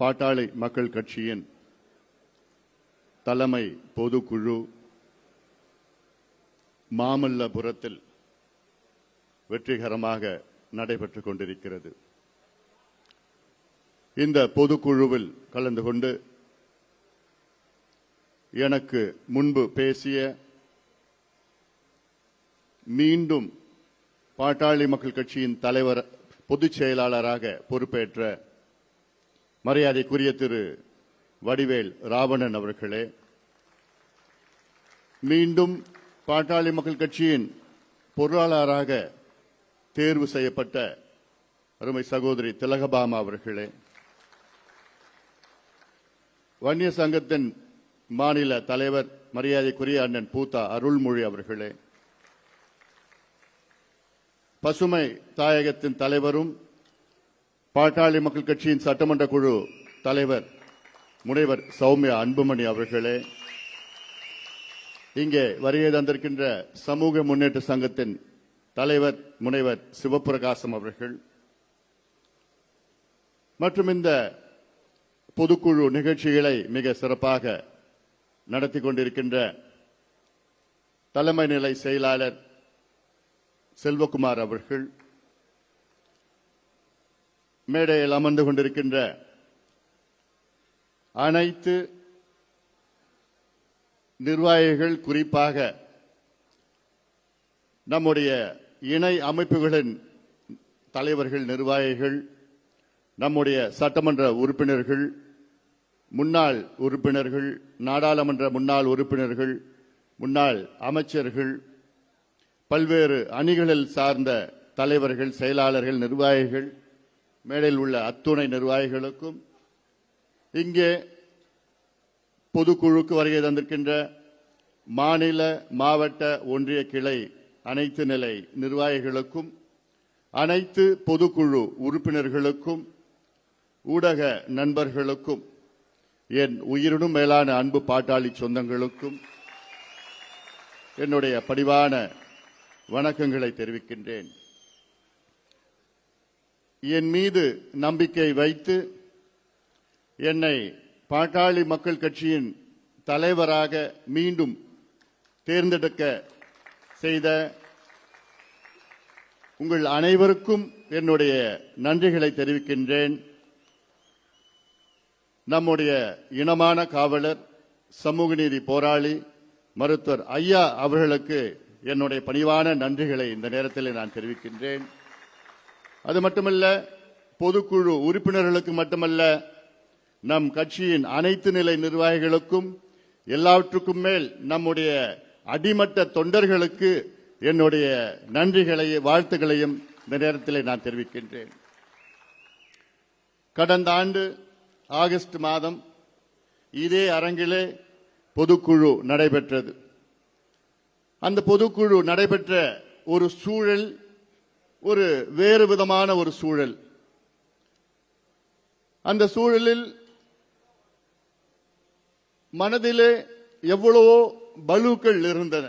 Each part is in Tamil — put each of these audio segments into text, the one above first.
பாட்டாளி மக்கள் கட்சியின் தலைமை பொதுக்குழு மாமல்லபுரத்தில் வெற்றிகரமாக நடைபெற்றுக் கொண்டிருக்கிறது. இந்த பொதுக்குழுவில் கலந்து கொண்டு எனக்கு முன்பு பேசிய மீண்டும் பாட்டாளி மக்கள் கட்சியின் தலைவர் பொதுச் செயலாளராக பொறுப்பேற்ற மரியாதைக்குரிய திரு வடிவேல் ராவணன் அவர்களே, மீண்டும் பாட்டாளி மக்கள் கட்சியின் பொருளாளராக தேர்வு செய்யப்பட்ட அருமை சகோதரி திலகபாமா அவர்களே, வன்னிய சங்கத்தின் மாநில தலைவர் மரியாதைக்குரிய அண்ணன் பூத்தா அருள்மொழி அவர்களே, பசுமை தாயகத்தின் தலைவரும் பாட்டாளி மக்கள் கட்சியின் சட்டமன்ற குழு தலைவர் முனைவர் சௌமியா அன்புமணி அவர்களே, இங்கே வருகை தந்திருக்கின்ற சமூக முன்னேற்ற சங்கத்தின் தலைவர் முனைவர் சிவபிரகாசம் அவர்கள் மற்றும் இந்த பொதுக்குழு நிகழ்ச்சிகளை மிக சிறப்பாக நடத்தி கொண்டிருக்கின்ற தலைமை நிலை செயலாளர் செல்வகுமார் அவர்கள், மேடையில் அமர்ந்து கொண்டிருக்கின்ற அனைத்து நிர்வாகிகள், குறிப்பாக நம்முடைய இணை அமைப்புகளின் தலைவர்கள், நிர்வாகிகள், நம்முடைய சட்டமன்ற உறுப்பினர்கள், முன்னாள் உறுப்பினர்கள், நாடாளுமன்ற முன்னாள் உறுப்பினர்கள், முன்னாள் அமைச்சர்கள், பல்வேறு அணிகளில் சார்ந்த தலைவர்கள், செயலாளர்கள், நிர்வாகிகள், மேடையில் உள்ள அத்துணை நிர்வாகிகளுக்கும், இங்கே பொதுக்குழுக்கு வருகை தந்திருக்கின்ற மாநில, மாவட்ட, ஒன்றிய கிளை அனைத்து நிலை நிர்வாகிகளுக்கும், அனைத்து பொதுக்குழு உறுப்பினர்களுக்கும், ஊடக நண்பர்களுக்கும், என் உயிரினும் மேலான அன்பு பாட்டாளி சொந்தங்களுக்கும் என்னுடைய பணிவான வணக்கங்களை தெரிவிக்கின்றேன். என் மீது நம்பிக்கை வைத்து என்னை பாட்டாளி மக்கள் கட்சியின் தலைவராக மீண்டும் தேர்ந்தெடுக்க செய்த உங்கள் அனைவருக்கும் என்னுடைய நன்றிகளை தெரிவிக்கின்றேன். நம்முடைய இனமான காவலர், சமூக நீதி போராளி மருத்துவர் ஐயா அவர்களுக்கு என்னுடைய பணிவான நன்றிகளை இந்த நேரத்தில் நான் தெரிவிக்கின்றேன். அது மட்டுமல்ல, பொதுக்குழு உறுப்பினர்களுக்கு மட்டுமல்ல, நம் கட்சியின் அனைத்து நிலை நிர்வாகிகளுக்கும், எல்லாவற்றுக்கும் மேல் நம்முடைய அடிமட்ட தொண்டர்களுக்கு என்னுடைய நன்றிகளையும் வாழ்த்துக்களையும் இந்த நேரத்தில் நான் தெரிவிக்கின்றேன். கடந்த ஆண்டு ஆகஸ்ட் மாதம் இதே அரங்கிலே பொதுக்குழு நடைபெற்றது. அந்த பொதுக்குழு நடைபெற்ற ஒரு சூழல் ஒரு வேறு விதமான ஒரு சூழல். அந்த சூழலில் மனதிலே எவ்வளவோ பலுக்கள் இருந்தன.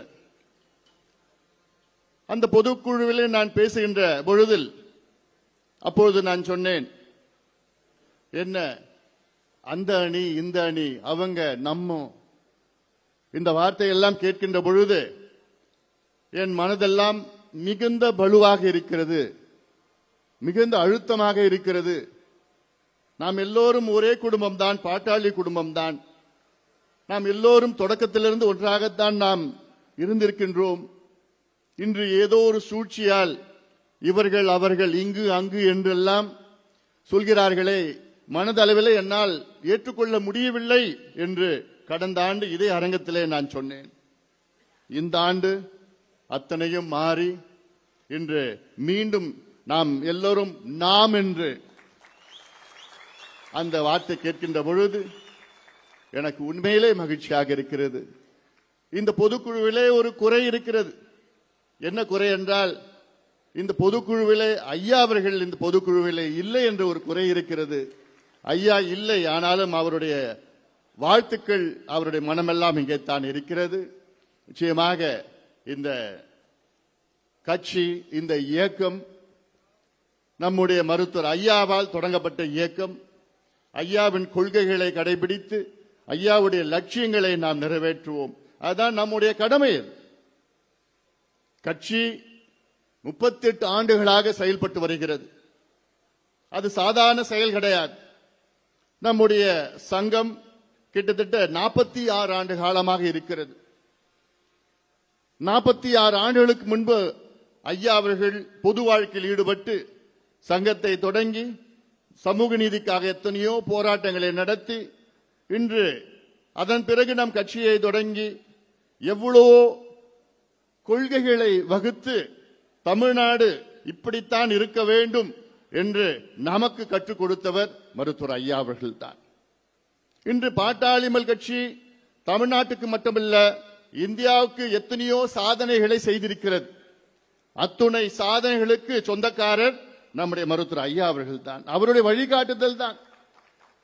அந்த பொதுக்குழுவிலே நான் பேசுகின்ற பொழுதில் அப்பொழுது நான் சொன்னேன், என்ன அந்த அணி, இந்த அணி, அவங்க, நம்ம, இந்த வார்த்தையெல்லாம் கேட்கின்ற பொழுது என் மனதெல்லாம் மிகுந்த பலுவாக இருக்கிறது, மிகுந்த அழுத்தமாக இருக்கிறது. நாம் எல்லோரும் ஒரே குடும்பம்தான், பாட்டாளி குடும்பம்தான். நாம் எல்லோரும் தொடக்கத்திலிருந்து ஒன்றாகத்தான் நாம் இருந்திருக்கின்றோம். இன்று ஏதோ ஒரு சூழ்ச்சியால் இவர்கள் அவர்கள் இங்கு அங்கு என்றெல்லாம் சொல்கிறார்களே, மனதளவில் என்னால் ஏற்றுக்கொள்ள முடியவில்லை என்று கடந்த ஆண்டு இதே அரங்கத்திலே நான் சொன்னேன். இந்த ஆண்டு அத்தனையும் மாறி இன்று மீண்டும் நாம் எல்லோரும் நாம் என்று அந்த வார்த்தை கேட்கின்ற பொழுது எனக்கு உண்மையிலே மகிழ்ச்சியாக இருக்கிறது. இந்த பொதுக்குழுவிலே ஒரு குறை இருக்கிறது. என்ன குறை என்றால், இந்த பொதுக்குழுவிலே ஐயா அவர்கள் இந்த பொதுக்குழுவிலே இல்லை என்ற ஒரு குறை இருக்கிறது. ஐயா இல்லை, ஆனாலும் அவருடைய வாழ்த்துக்கள், அவருடைய மனமெல்லாம் இங்கே தான் இருக்கிறது. நிச்சயமாக இந்த கட்சி, இந்த இயக்கம் நம்முடைய மருத்துவர் ஐயாவால் தொடங்கப்பட்ட இயக்கம். ஐயாவின் கொள்கைகளை கடைபிடித்து ஐயாவுடைய லட்சியங்களை நாம் நிறைவேற்றுவோம். அதுதான் நம்முடைய கடமை. கட்சி 38 ஆண்டுகளாக செயல்பட்டு வருகிறது. அது சாதாரண செயல் கிடையாது. நம்முடைய சங்கம் கிட்டத்தட்ட 46 ஆண்டு காலமாக இருக்கிறது. 46 ஆண்டுகளுக்கு முன்பு ஐயா அவர்கள் பொது வாழ்க்கையில் ஈடுபட்டு சங்கத்தை தொடங்கி சமூக நீதிக்காக எத்தனையோ போராட்டங்களை நடத்தி இன்று அதன் பிறகு நம் கட்சியை தொடங்கி எவ்வளவோ கொள்கைகளை வகுத்து தமிழ்நாடு இப்படித்தான் இருக்க வேண்டும் என்று நமக்கு கற்றுக் கொடுத்தவர் மருத்துவர் ஐயா அவர்கள் தான். இன்று பாட்டாளி மக்கள் கட்சி தமிழ்நாட்டுக்கு மட்டுமல்ல இந்தியாவுக்கு எத்தனையோ சாதனைகளை செய்திருக்கிறது. அத்துணை சாதனைகளுக்கு சொந்தக்காரர் நம்முடைய மருத்துவர் ஐயா அவர்கள் தான். அவருடைய வழிகாட்டுதல் தான்.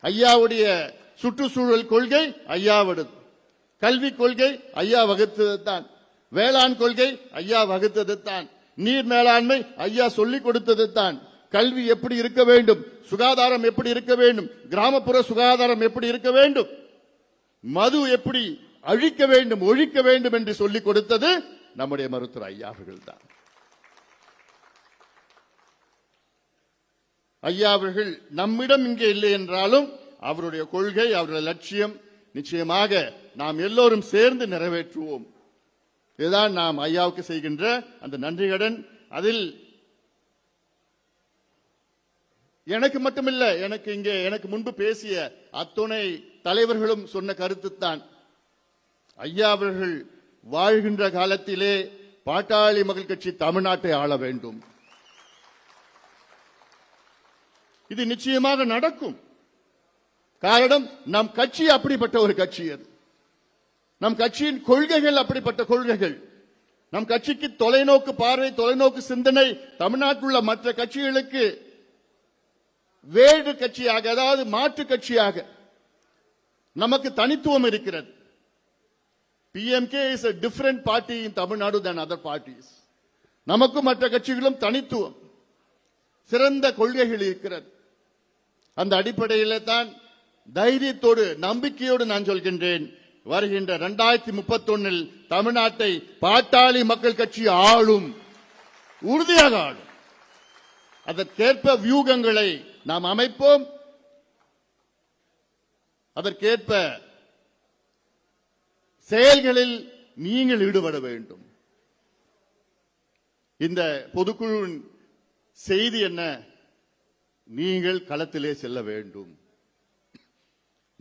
ஐயாவுடைய சுற்றுச்சூழல் கொள்கை ஐயாவுடையது, கல்விக் கொள்கை ஐயா வகுத்தது தான், வேளாண் கொள்கை ஐயா வகுத்தது தான், நீர் மேலாண்மை ஐயா சொல்லிக் கொடுத்தது தான், கல்வி எப்படி இருக்க வேண்டும், சுகாதாரம் எப்படி இருக்க வேண்டும், கிராமப்புற சுகாதாரம் எப்படி இருக்க வேண்டும், மது எப்படி அழிக்க வேண்டும் ஒழிக்க வேண்டும் என்று சொல்லிக் கொடுத்தது நம்முடைய மருத்துவர் ஐயா அவர்கள் தான். ஐயா அவர்கள் நம்மிடம் இங்கே இல்லை என்றாலும் அவருடைய கொள்கை அவருடைய லட்சியம் நிச்சயமாக நாம் எல்லோரும் சேர்ந்து நிறைவேற்றுவோம். இதுதான் நாம் ஐயாவுக்கு செய்கின்ற அந்த நன்றிகடன். அதில் எனக்கு மட்டுமில்ல, எனக்கு முன்பு பேசிய அத்துணை தலைவர்களும் சொன்ன கருத்துத்தான். ஐயா அவர்கள் வாழ்கின்ற காலத்திலே பாட்டாளி மக்கள் கட்சி தமிழ்நாட்டை ஆள வேண்டும். இது நிச்சயமாக நடக்கும். காரணம், நம் கட்சி அப்படிப்பட்ட ஒரு கட்சி. அது நம் கட்சியின் கொள்கைகள் அப்படிப்பட்ட கொள்கைகள். நம் கட்சிக்கு தொலைநோக்கு பார்வை, தொலைநோக்கு சிந்தனை தமிழ்நாட்டில் உள்ள மற்ற கட்சிகளுக்கு வேறு கட்சியாக, அதாவது மாற்று கட்சியாக நமக்கு தனித்துவம் இருக்கிறது. PMK is a different party in Tamil Nadu than other parties. நமக்கும் மற்ற கட்சிகளும் தனித்துவம், சிறந்த கொள்கைகள் இருக்கிறது. அந்த அடிப்படையில் தான் தைரியத்தோடு நம்பிக்கையோடு நான் சொல்கின்றேன், வருகின்ற 2031 தமிழ்நாட்டை பாட்டாளி மக்கள் கட்சி ஆளும், உறுதியாக ஆளும். அதற்கேற்ப வியூகங்களை நாம் அமைப்போம். அதற்கேற்ப செயல்களில் நீங்கள் ஈடுபட வேண்டும். இந்த பொதுக்குழுவின் செய்தி என்ன? நீங்கள் களத்திலே செல்ல வேண்டும்.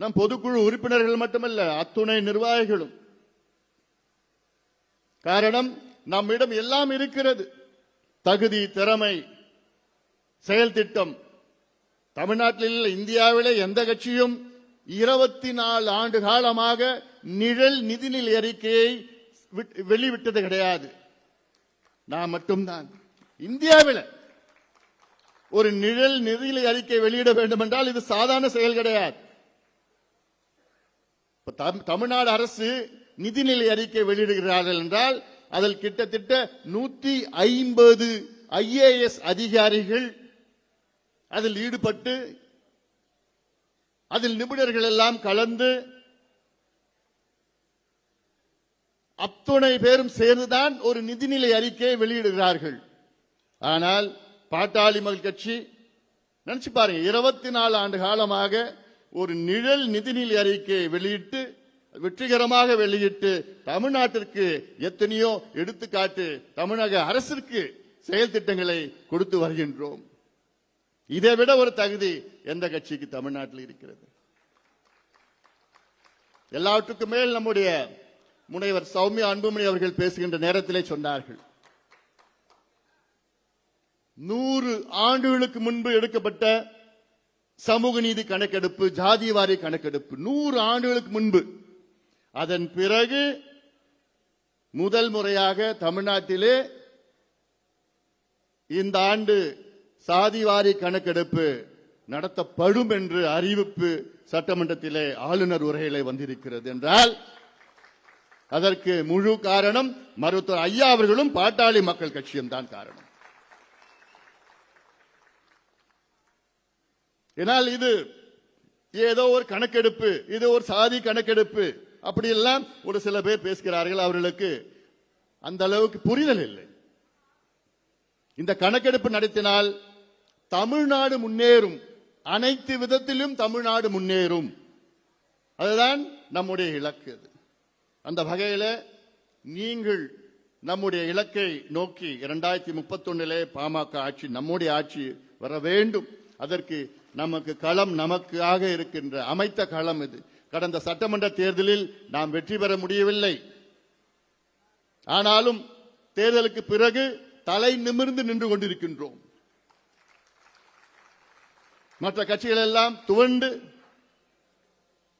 நம் பொதுக்குழு உறுப்பினர்கள் மட்டுமல்ல, அத்துணை நிர்வாகிகளும். காரணம், நம்மிடம் எல்லாம் இருக்கிறது. தகுதி, திறமை, செயல் திட்டம். தமிழ்நாட்டில் இந்தியாவிலே எந்த கட்சியும் 24 ஆண்டு காலமாக நிழல் நிதிநிலை அறிக்கையை வெளிவிட்டது கிடையாது. நான் மட்டும்தான் இந்தியாவில் ஒரு நிழல் நிதிநிலை அறிக்கை வெளியிட வேண்டும் என்றால் இது சாதாரண செயல் கிடையாது. தமிழ்நாடு அரசு நிதிநிலை அறிக்கை வெளியிடுகிறார்கள் என்றால் அதில் கிட்டத்தட்ட 150 IAS அதிகாரிகள் அதில் ஈடுபட்டு, அதில் நிபுணர்கள் எல்லாம் கலந்து அத்துணை பேரும் சேர்ந்துதான் ஒரு நிதிநிலை அறிக்கையை வெளியிடுகிறார்கள். ஆனால் பாட்டாளி மக்கள் கட்சி நினைச்சு பாருங்க, 24 ஆண்டு காலமாக ஒரு நிழல் நிதிநிலை அறிக்கையை வெளியிட்டு, வெற்றிகரமாக வெளியிட்டு தமிழ்நாட்டிற்கு எத்தனையோ எடுத்துக்காட்டு தமிழக அரசிற்கு செயல் திட்டங்களை கொடுத்து வருகின்றோம். இதை விட ஒரு தகுதி எந்த கட்சிக்கு தமிழ்நாட்டில் இருக்கிறது? எல்லாவற்றுக்கும் மேல் நம்முடைய முனைவர் சௌமியா அன்புமணி அவர்கள் பேசுகின்ற நேரத்திலே சொன்னார்கள், 100 ஆண்டுகளுக்கு முன்பு எடுக்கப்பட்ட சமூக நீதி கணக்கெடுப்பு, ஜாதிவாரி கணக்கெடுப்பு 100 ஆண்டுகளுக்கு முன்பு. அதன் பிறகு முதல் முறையாக தமிழ்நாட்டிலே இந்த ஆண்டு சாதிவாரி கணக்கெடுப்பு நடத்தப்படும் என்று அறிவிப்பு சட்டமன்றத்திலே ஆளுநர் உரையிலே வந்திருக்கிறது என்றால் அதற்கு முழு காரணம் மருத்துவர் ஐயா அவர்களும் பாட்டாளி மக்கள் கட்சியும் தான் காரணம். ஏனால் இது ஏதோ ஒரு கணக்கெடுப்பு, இது ஒரு சாதி கணக்கெடுப்பு அப்படி எல்லாம் ஒரு சில பேர் பேசுகிறார்கள். அவர்களுக்கு அந்த அளவுக்கு புரிதல் இல்லை. இந்த கணக்கெடுப்பு நடத்தினால் தமிழ்நாடு முன்னேறும், அனைத்து விதத்திலும் தமிழ்நாடு முன்னேறும். அதுதான் நம்முடைய இலக்கு. அந்த வகையில நீங்கள் நம்முடைய இலக்கை நோக்கி 2031 பாமக ஆட்சி, நம்முடைய ஆட்சி வர வேண்டும். அதற்கு நமக்கு களம், நமக்காக இருக்கின்ற அமைத்த களம் இது. கடந்த சட்டமன்ற தேர்தலில் நாம் வெற்றி பெற முடியவில்லை. ஆனாலும் தேர்தலுக்கு பிறகு தலை நிமிர்ந்து நின்று கொண்டிருக்கின்றோம். மற்ற கட்சிகள் எல்லாம் துவண்டு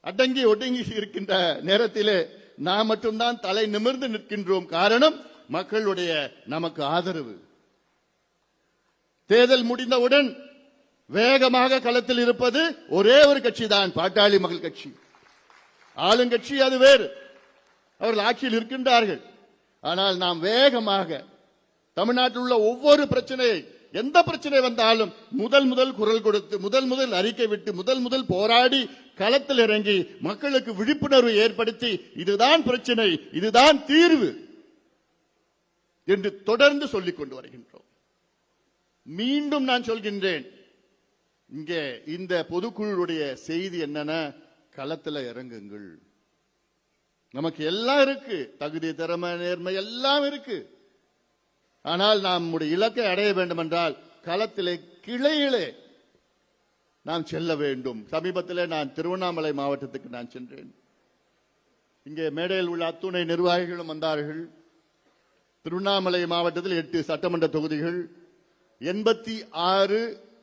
அடங்கி ஒடுங்கி இருக்கின்ற நேரத்திலே நாம் மட்டும்தான் தலை நிமிர்ந்து நிற்கின்றோம். காரணம், மக்களுடைய நமக்கு ஆதரவு. தேர்தல் முடிந்தவுடன் வேகமாக களத்தில் இருப்பது ஒரே ஒரு கட்சி தான், பாட்டாளி மக்கள் கட்சி. ஆளுங்கட்சி அது வேறு, அவர்கள் ஆட்சியில் இருக்கின்றார்கள். ஆனால் நாம் வேகமாக தமிழ்நாட்டில் உள்ள ஒவ்வொரு பிரச்சனையை, எந்த பிரச்சனை வந்தாலும் முதல் குரல் கொடுத்து, முதல் அறிக்கை விட்டு, முதல் போராடி களத்தில் இறங்கி மக்களுக்கு விழிப்புணர்வு ஏற்படுத்தி, இதுதான் பிரச்சனை, இதுதான் தீர்வு என்று தொடர்ந்து சொல்லிக் கொண்டு வருகின்றோம். மீண்டும் நான் சொல்கின்றேன், இங்கே இந்த பொதுக்குழுவுடைய செய்தி என்னன்னா, களத்தில் இறங்குங்கள். நமக்கு எல்லாம் இருக்கு, தகுதி, திறமை, நேர்மை எல்லாம் இருக்கு. ஆனால் நம்முடைய இலக்கை அடைய வேண்டும் என்றால் களத்திலே, கிளையிலே நாம் செல்ல வேண்டும். சமீபத்தில் நான் திருவண்ணாமலை மாவட்டத்துக்கு நான் சென்றேன். இங்கே மேடையில் உள்ள அத்துணை நிர்வாகிகளும் வந்தார்கள். திருவண்ணாமலை மாவட்டத்தில் 8 சட்டமன்ற தொகுதிகள், 86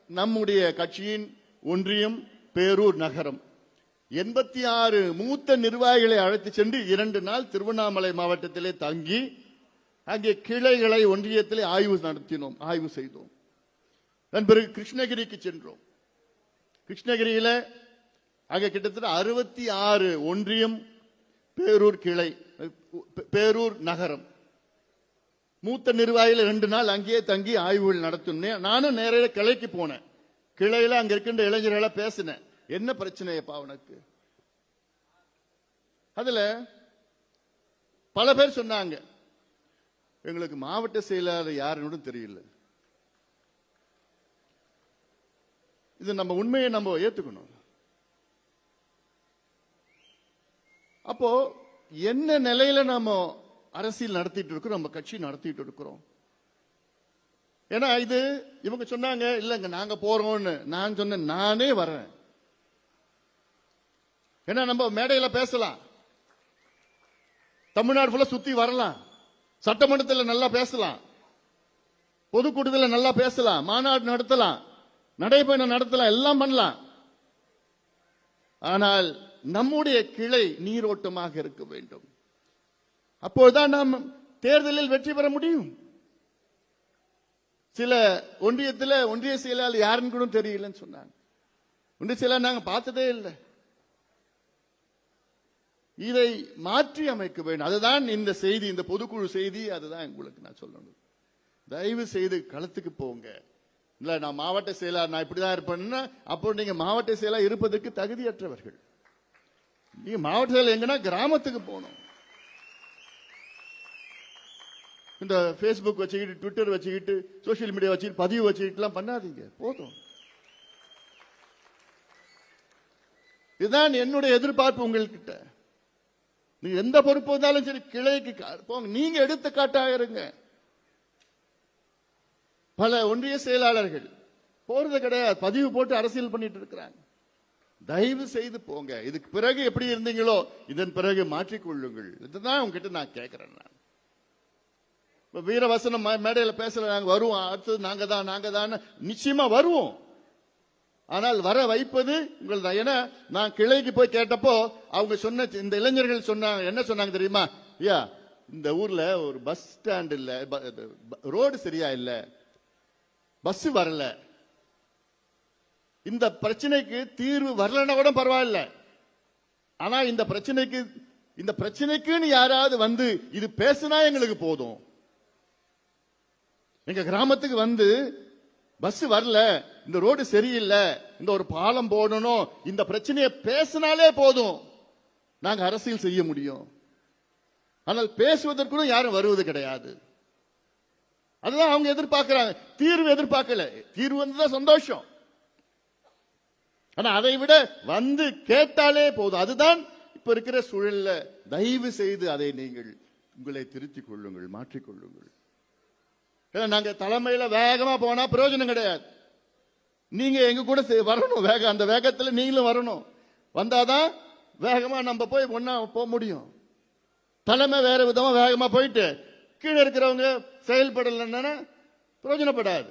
நம்முடைய கட்சியின் ஒன்றியம், பேரூர் நகரம். 86 மூத்த நிர்வாகிகளை அழைத்து சென்று 2 நாள் திருவண்ணாமலை மாவட்டத்திலே தங்கி அங்கே கிளைகளை ஒன்றியத்திலே ஆய்வு செய்தோம். அதன் பிறகு கிருஷ்ணகிரிக்கு சென்றோம். கிருஷ்ணகிரியில அங்கே கிட்டத்தட்ட 66 ஒன்றியம், பேரூர் கிளை, பேரூர் நகரம். மூத்த நிர்வாகிகள் 2 நாள் அங்கேயே தங்கி ஆய்வுகள் நடத்தினேன். நானும் நேரடியாக கிளைக்கு போனேன். கிளையில அங்க இருக்கின்ற இளைஞர்களை பேசினேன். என்ன பிரச்சனைப்பா உனக்கு? அதுல பல பேர் சொன்னாங்க, எங்களுக்கு மாவட்ட செயலாளர் யாருன்னு தெரியல. இது நம்ம உண்மையை நம்ம ஏத்துக்கணும். அப்போ என்ன நிலையில நம்ம அரசியல் நடத்திட்டு இருக்கிறோம், நம்ம கட்சி நடத்திட்டு இருக்கிறோம். ஏன்னா இது இவங்க சொன்னாங்க, இல்லங்க நாங்க போறோம்னு. நான் சொன்னேன், நானே வரேன். ஏன்னா நம்ம மேடையில பேசலாம், தமிழ்நாடு ஃபுல்லா சுத்தி வரலாம், சட்டமன்றத்தில் நல்லா பேசலாம், பொதுக்கூட்டத்தில் நல்லா பேசலாம், மாநாடு நடத்தலாம், நடைபயணம் நடத்தலாம், எல்லாம் பண்ணலாம். ஆனால் நம்முடைய கிளை நீரோட்டமாக இருக்க வேண்டும். அப்போதுதான் நாம் தேர்தலில் வெற்றி பெற முடியும். சில ஒன்றியத்தில் ஒன்றிய செயலாளர் யாருன்னு கூட தெரியலன்னு சொன்னாங்க. ஒன்றிய செயலாளர் நாங்க பார்த்ததே இல்லை. இதை மாற்றி அமைக்க வேண்டும். அதுதான் இந்த செய்தி, இந்த பொதுக்குழு செய்தி. அதுதான் உங்களுக்கு நான் சொல்லணும். தயவு செய்து களத்துக்கு போங்க. இல்ல நான் மாவட்ட செயலாளர், நான் இப்படிதான் இருப்பேன்னா, அப்போ நீங்க மாவட்ட செயலாளர் இருப்பதற்கு தகுதியற்றவர்கள். நீங்க மாவட்ட செயலாளர் எங்கன்னா கிராமத்துக்கு போகணும். இந்த பேஸ்புக் வச்சுக்கிட்டு, ட்விட்டர் வச்சுக்கிட்டு, சோசியல் மீடியா வச்சுக்கிட்டு, பதிவு வச்சுக்கிட்டுலாம் பண்ணாதீங்க. போதும். இதுதான் என்னுடைய எதிர்பார்ப்பு உங்கள்கிட்ட. நீங்க எந்த பொறுப்பு வந்தாலும் சரி, கிளைக்கு போங்க. நீங்க எடுத்துக்காட்டாக இருங்க. பல ஒன்றிய செயலாளர்கள் போறது கிடையாது, பதிவு போட்டு அரசியல் பண்ணிட்டு இருக்கிறாங்க. தயவு செய்து போங்க. இதுக்கு பிறகு எப்படி இருந்தீங்களோ இதன் பிறகு மாற்றிக்கொள்ளுங்கள். இதுதான் உங்ககிட்ட நான் கேட்கிறேன். நான் வீரவசனம் மேடையில பேசல, நாங்க வருவோம், அடுத்தது நாங்க தான் நிச்சயமா வருவோம். ஆனால் வர வைப்பது உங்கள் தான். ஏன்னா நான் கிளைக்கு போய் கேட்டப்போ அவங்க சொன்ன, இந்த இளைஞர்கள் சொன்னாங்க, என்ன சொன்னாங்க தெரியுமா? ஐயா, இந்த ஊர்ல ஒரு பஸ் ஸ்டாண்ட் இல்ல, ரோடு சரியா இல்ல, பஸ் வரல. இந்த பிரச்சனைக்கு தீர்வு வரலன்னா கூட பரவாயில்ல. ஆனா இந்த பிரச்சனைக்குன்னு யாராவது வந்து இது பேசினா எங்களுக்கு போதும். எங்க கிராமத்துக்கு வந்து பஸ் வரல, இந்த ரோடு சரியில்லை, இந்த ஒரு பாலம் போடணும், இந்த பிரச்சனையை பேசினாலே போதும், நாங்க அரசியல் செய்ய முடியும். ஆனால் பேசுவதற்கும் யாரும் வருவது கிடையாது. அதுதான் அவங்க எதிர்பார்க்கிறாங்க. தீர்வு எதிர்பார்க்கல. தீர்வு வந்ததுதான் சந்தோஷம். ஆனா அதை விட வந்து கேட்டாலே போதும். அதுதான் இப்ப இருக்கிற சூழல்ல. தயவு செய்து அதை நீங்கள் உங்களை திருத்திக் கொள்ளுங்கள், மாற்றிக்கொள்ளுங்கள். நாங்க தலைமையில வேகமா போனா பிரயோஜனம் கிடையாது. நீங்க எங்க கூட வரணும். வேகம், அந்த வேகத்துல நீங்களும் வரணும். வந்தாதான் வேகமா நம்ம போய் ஒன்னா போக முடியும். தலைமை வேற விதமா வேகமா போயிட்டு கீழே இருக்கிறவங்க செயல்படலன்னா பிரயோஜனப்படாது.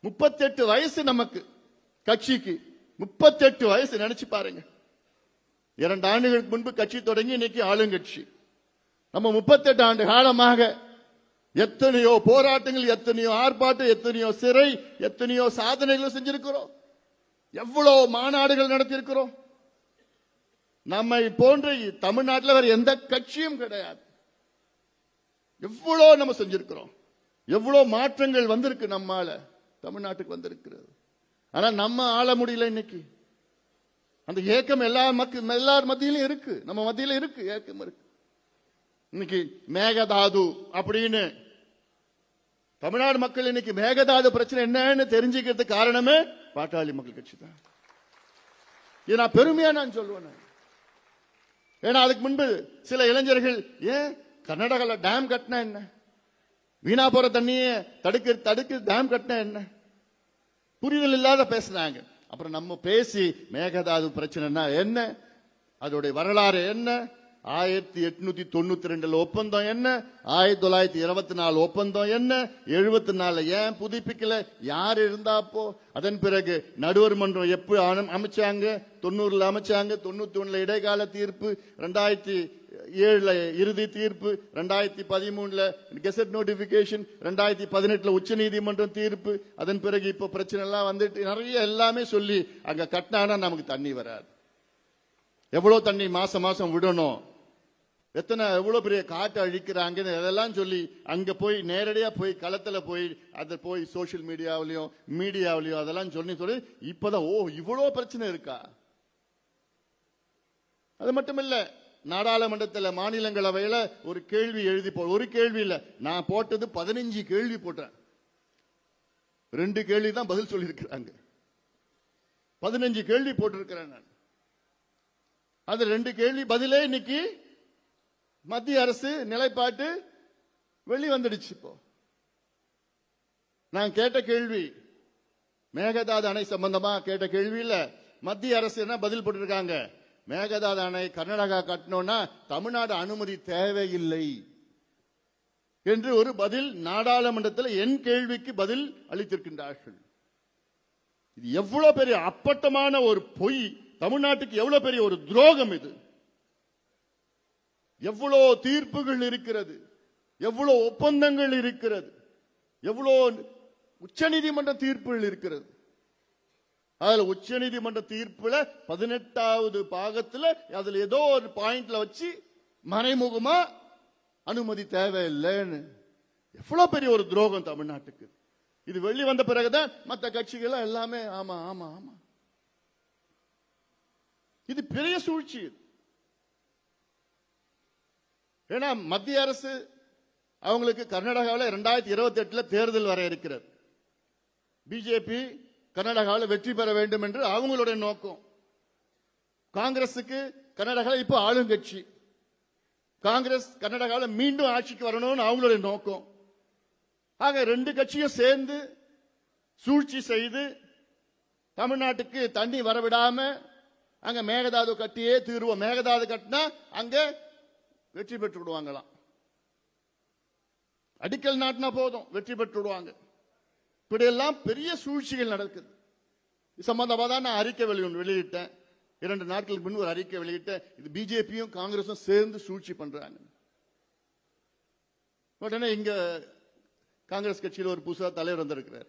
38 வயசு நமக்கு, கட்சிக்கு 38 வயசு. நினைச்சு பாருங்க. 2 ஆண்டுகளுக்கு முன்பு கட்சி தொடங்கி இன்னைக்கு ஆளுங்கட்சி. நம்ம 38 ஆண்டு காலமாக எத்தனையோ போராட்டங்கள், எத்தனையோ ஆர்ப்பாட்டம், எத்தனையோ சிறை, எத்தனையோ சாதனைகள் செஞ்சிருக்கிறோம். எவ்வளவு மாநாடுகள் நடத்தியிருக்கிறோம். நம்மை போன்ற தமிழ்நாட்டில் வேற எந்த கட்சியும் கிடையாது. எவ்வளவு நம்ம செஞ்சிருக்கிறோம். எவ்வளவு மாற்றங்கள் வந்திருக்கு நம்மால தமிழ்நாட்டுக்கு வந்திருக்கிறது. ஆனா நம்ம ஆள முடியல. இன்னைக்கு அந்த ஏக்கம் எல்லார் மத்தியிலும் இருக்கு. நம்ம மத்தியில இருக்கு, ஏக்கம் இருக்கு. இன்னைக்கு மேகதாது அப்படின்னு தமிழ்நாடு மக்கள் இன்னைக்கு மேகதாது பிரச்சனை என்னன்னு தெரிஞ்சுக்கிறதுக்கு காரணமே பாட்டாளி மக்கள் கட்சி தான். இது நான் பெருமையா நான் சொல்லுவேன். ஏன்னா அதுக்கு முன்பு சில இளைஞர்கள், ஏன் கர்நாடகால டேம் கட்டினா என்ன, வீணா போற தண்ணியை தடுக்க டேம் கட்டினா என்ன, புரிதல் இல்லாத பேசினாங்க. அப்புறம் நம்ம பேசி மேகதாது பிரச்சனைனா என்ன, அதோடைய வரலாறு என்ன, 1892 ஒப்பந்தம் என்ன, 1924 ஒப்பந்தம் என்ன, 74 ஏன் புதுப்பிக்கல, யார் இருந்தாப்போ, அதன் பிறகு நடுவர் மன்றம் எப்ப அமைச்சாங்க, 90 அமைச்சாங்க, 91 இடைக்கால தீர்ப்பு, 2007 இறுதி தீர்ப்பு, 2013 கெசட் நோட்டிபிகேஷன், 2018 உச்ச நீதிமன்றம் தீர்ப்பு, அதன் பிறகு இப்ப பிரச்சனை எல்லாம் வந்துட்டு நிறைய எல்லாமே சொல்லி அங்க கட்டினா நமக்கு தண்ணி வராது. எவ்வளவு தண்ணி மாசம் மாசம் விடணும், எவ்வளவு பெரிய காட்டு அழிக்கிறாங்க, அதெல்லாம் சொல்லி அங்க போய் நேரடியா போய் களத்துல போய் அதை போய் சோசியல் மீடியாவிலையும் அதெல்லாம் சொல்லி இப்பதான் இவ்வளவு பிரச்சனை இருக்கா. அது மட்டும் இல்ல, நாடாளுமன்றத்தில் மாநிலங்களவையில ஒரு கேள்வி எழுதி ஒரு கேள்வி இல்ல, நான் போட்டது 15 கேள்வி போட்டேன். 2 கேள்வி தான் பதில் சொல்லி இருக்கிறாங்க. 15 கேள்வி போட்டிருக்கிறேன் நான். அது 2 கேள்வி பதிலே இன்னைக்கு மத்திய அரசு நிலைப்பாட்டு வெளி வந்துடுச்சு. இப்போ நான் கேட்ட கேள்வி மேகதாது அணை சம்பந்தமா கேட்ட கேள்வி இல்ல. மத்திய அரசு என்ன பதில் போட்டிருக்காங்க, மேகதாது அணை கர்நாடகா கட்டணும்னா தமிழ்நாடு அனுமதி தேவையில்லை என்று ஒரு பதில் நாடாளுமன்றத்தில் என் கேள்விக்கு பதில் அளித்திருக்கின்றார்கள். இது எவ்வளவு பெரிய அப்பட்டமான ஒரு பொய், தமிழ்நாட்டுக்கு எவ்வளவு பெரிய ஒரு துரோகம் இது. எவ்வளவு தீர்ப்புகள் இருக்கிறது, எவ்வளவு ஒப்பந்தங்கள் இருக்கிறது, எவ்வளவு உச்சநீதிமன்ற தீர்ப்புகள் இருக்கிறது. அதுல உச்சநீதிமன்ற தீர்ப்புல 18வது பாகத்துல அதுல ஏதோ ஒரு பாயிண்ட்ல வச்சு மறைமுகமா அனுமதி தேவையில்லைன்னு. எவ்வளவு பெரிய ஒரு துரோகம் தமிழ்நாட்டுக்கு. இது வெளி வந்த பிறகுதான் மற்ற கட்சிகள் எல்லாமே ஆமா ஆமா ஆமா. இது பெரிய சூழ்ச்சி. ஏன்னா மத்திய அரசு அவங்களுக்கு கர்நாடகாவில் 2028 தேர்தல் வர இருக்கிறது. பிஜேபி கர்நாடகாவில் வெற்றி பெற வேண்டும் என்று அவங்களுடைய நோக்கம். காங்கிரசுக்கு கர்நாடகாவில் இப்ப ஆளுங்கட்சி, காங்கிரஸ் கர்நாடகாவில் மீண்டும் ஆட்சிக்கு வரணும்னு அவங்களுடைய நோக்கம். ஆக 2 கட்சியும் சேர்ந்து சூழ்ச்சி செய்து தமிழ்நாட்டுக்கு தண்ணி வரவிடாம அங்க மேகதாது கட்டியே தீர்வோம், மேகதாது கட்டினா அங்க வெற்றி பெற்று விடுவாங்களாம். அடிக்கல் நாட்டினா போதும் வெற்றி பெற்று விடுவாங்க. இப்படியெல்லாம் பெரிய சூழ்ச்சிகள் நடக்குது. இது சம்பந்தமா தான் நான் அறிக்கை வெளியிட்டேன். 2 நாட்களுக்கு முன்பு ஒரு அறிக்கை வெளியிட்டேன். இது பிஜேபியும் காங்கிரஸும் சேர்ந்து சூழ்ச்சி பண்றாங்க. உடனே இங்க காங்கிரஸ் கட்சியில் ஒரு புதுசா தலைவர் வந்திருக்கிறார்.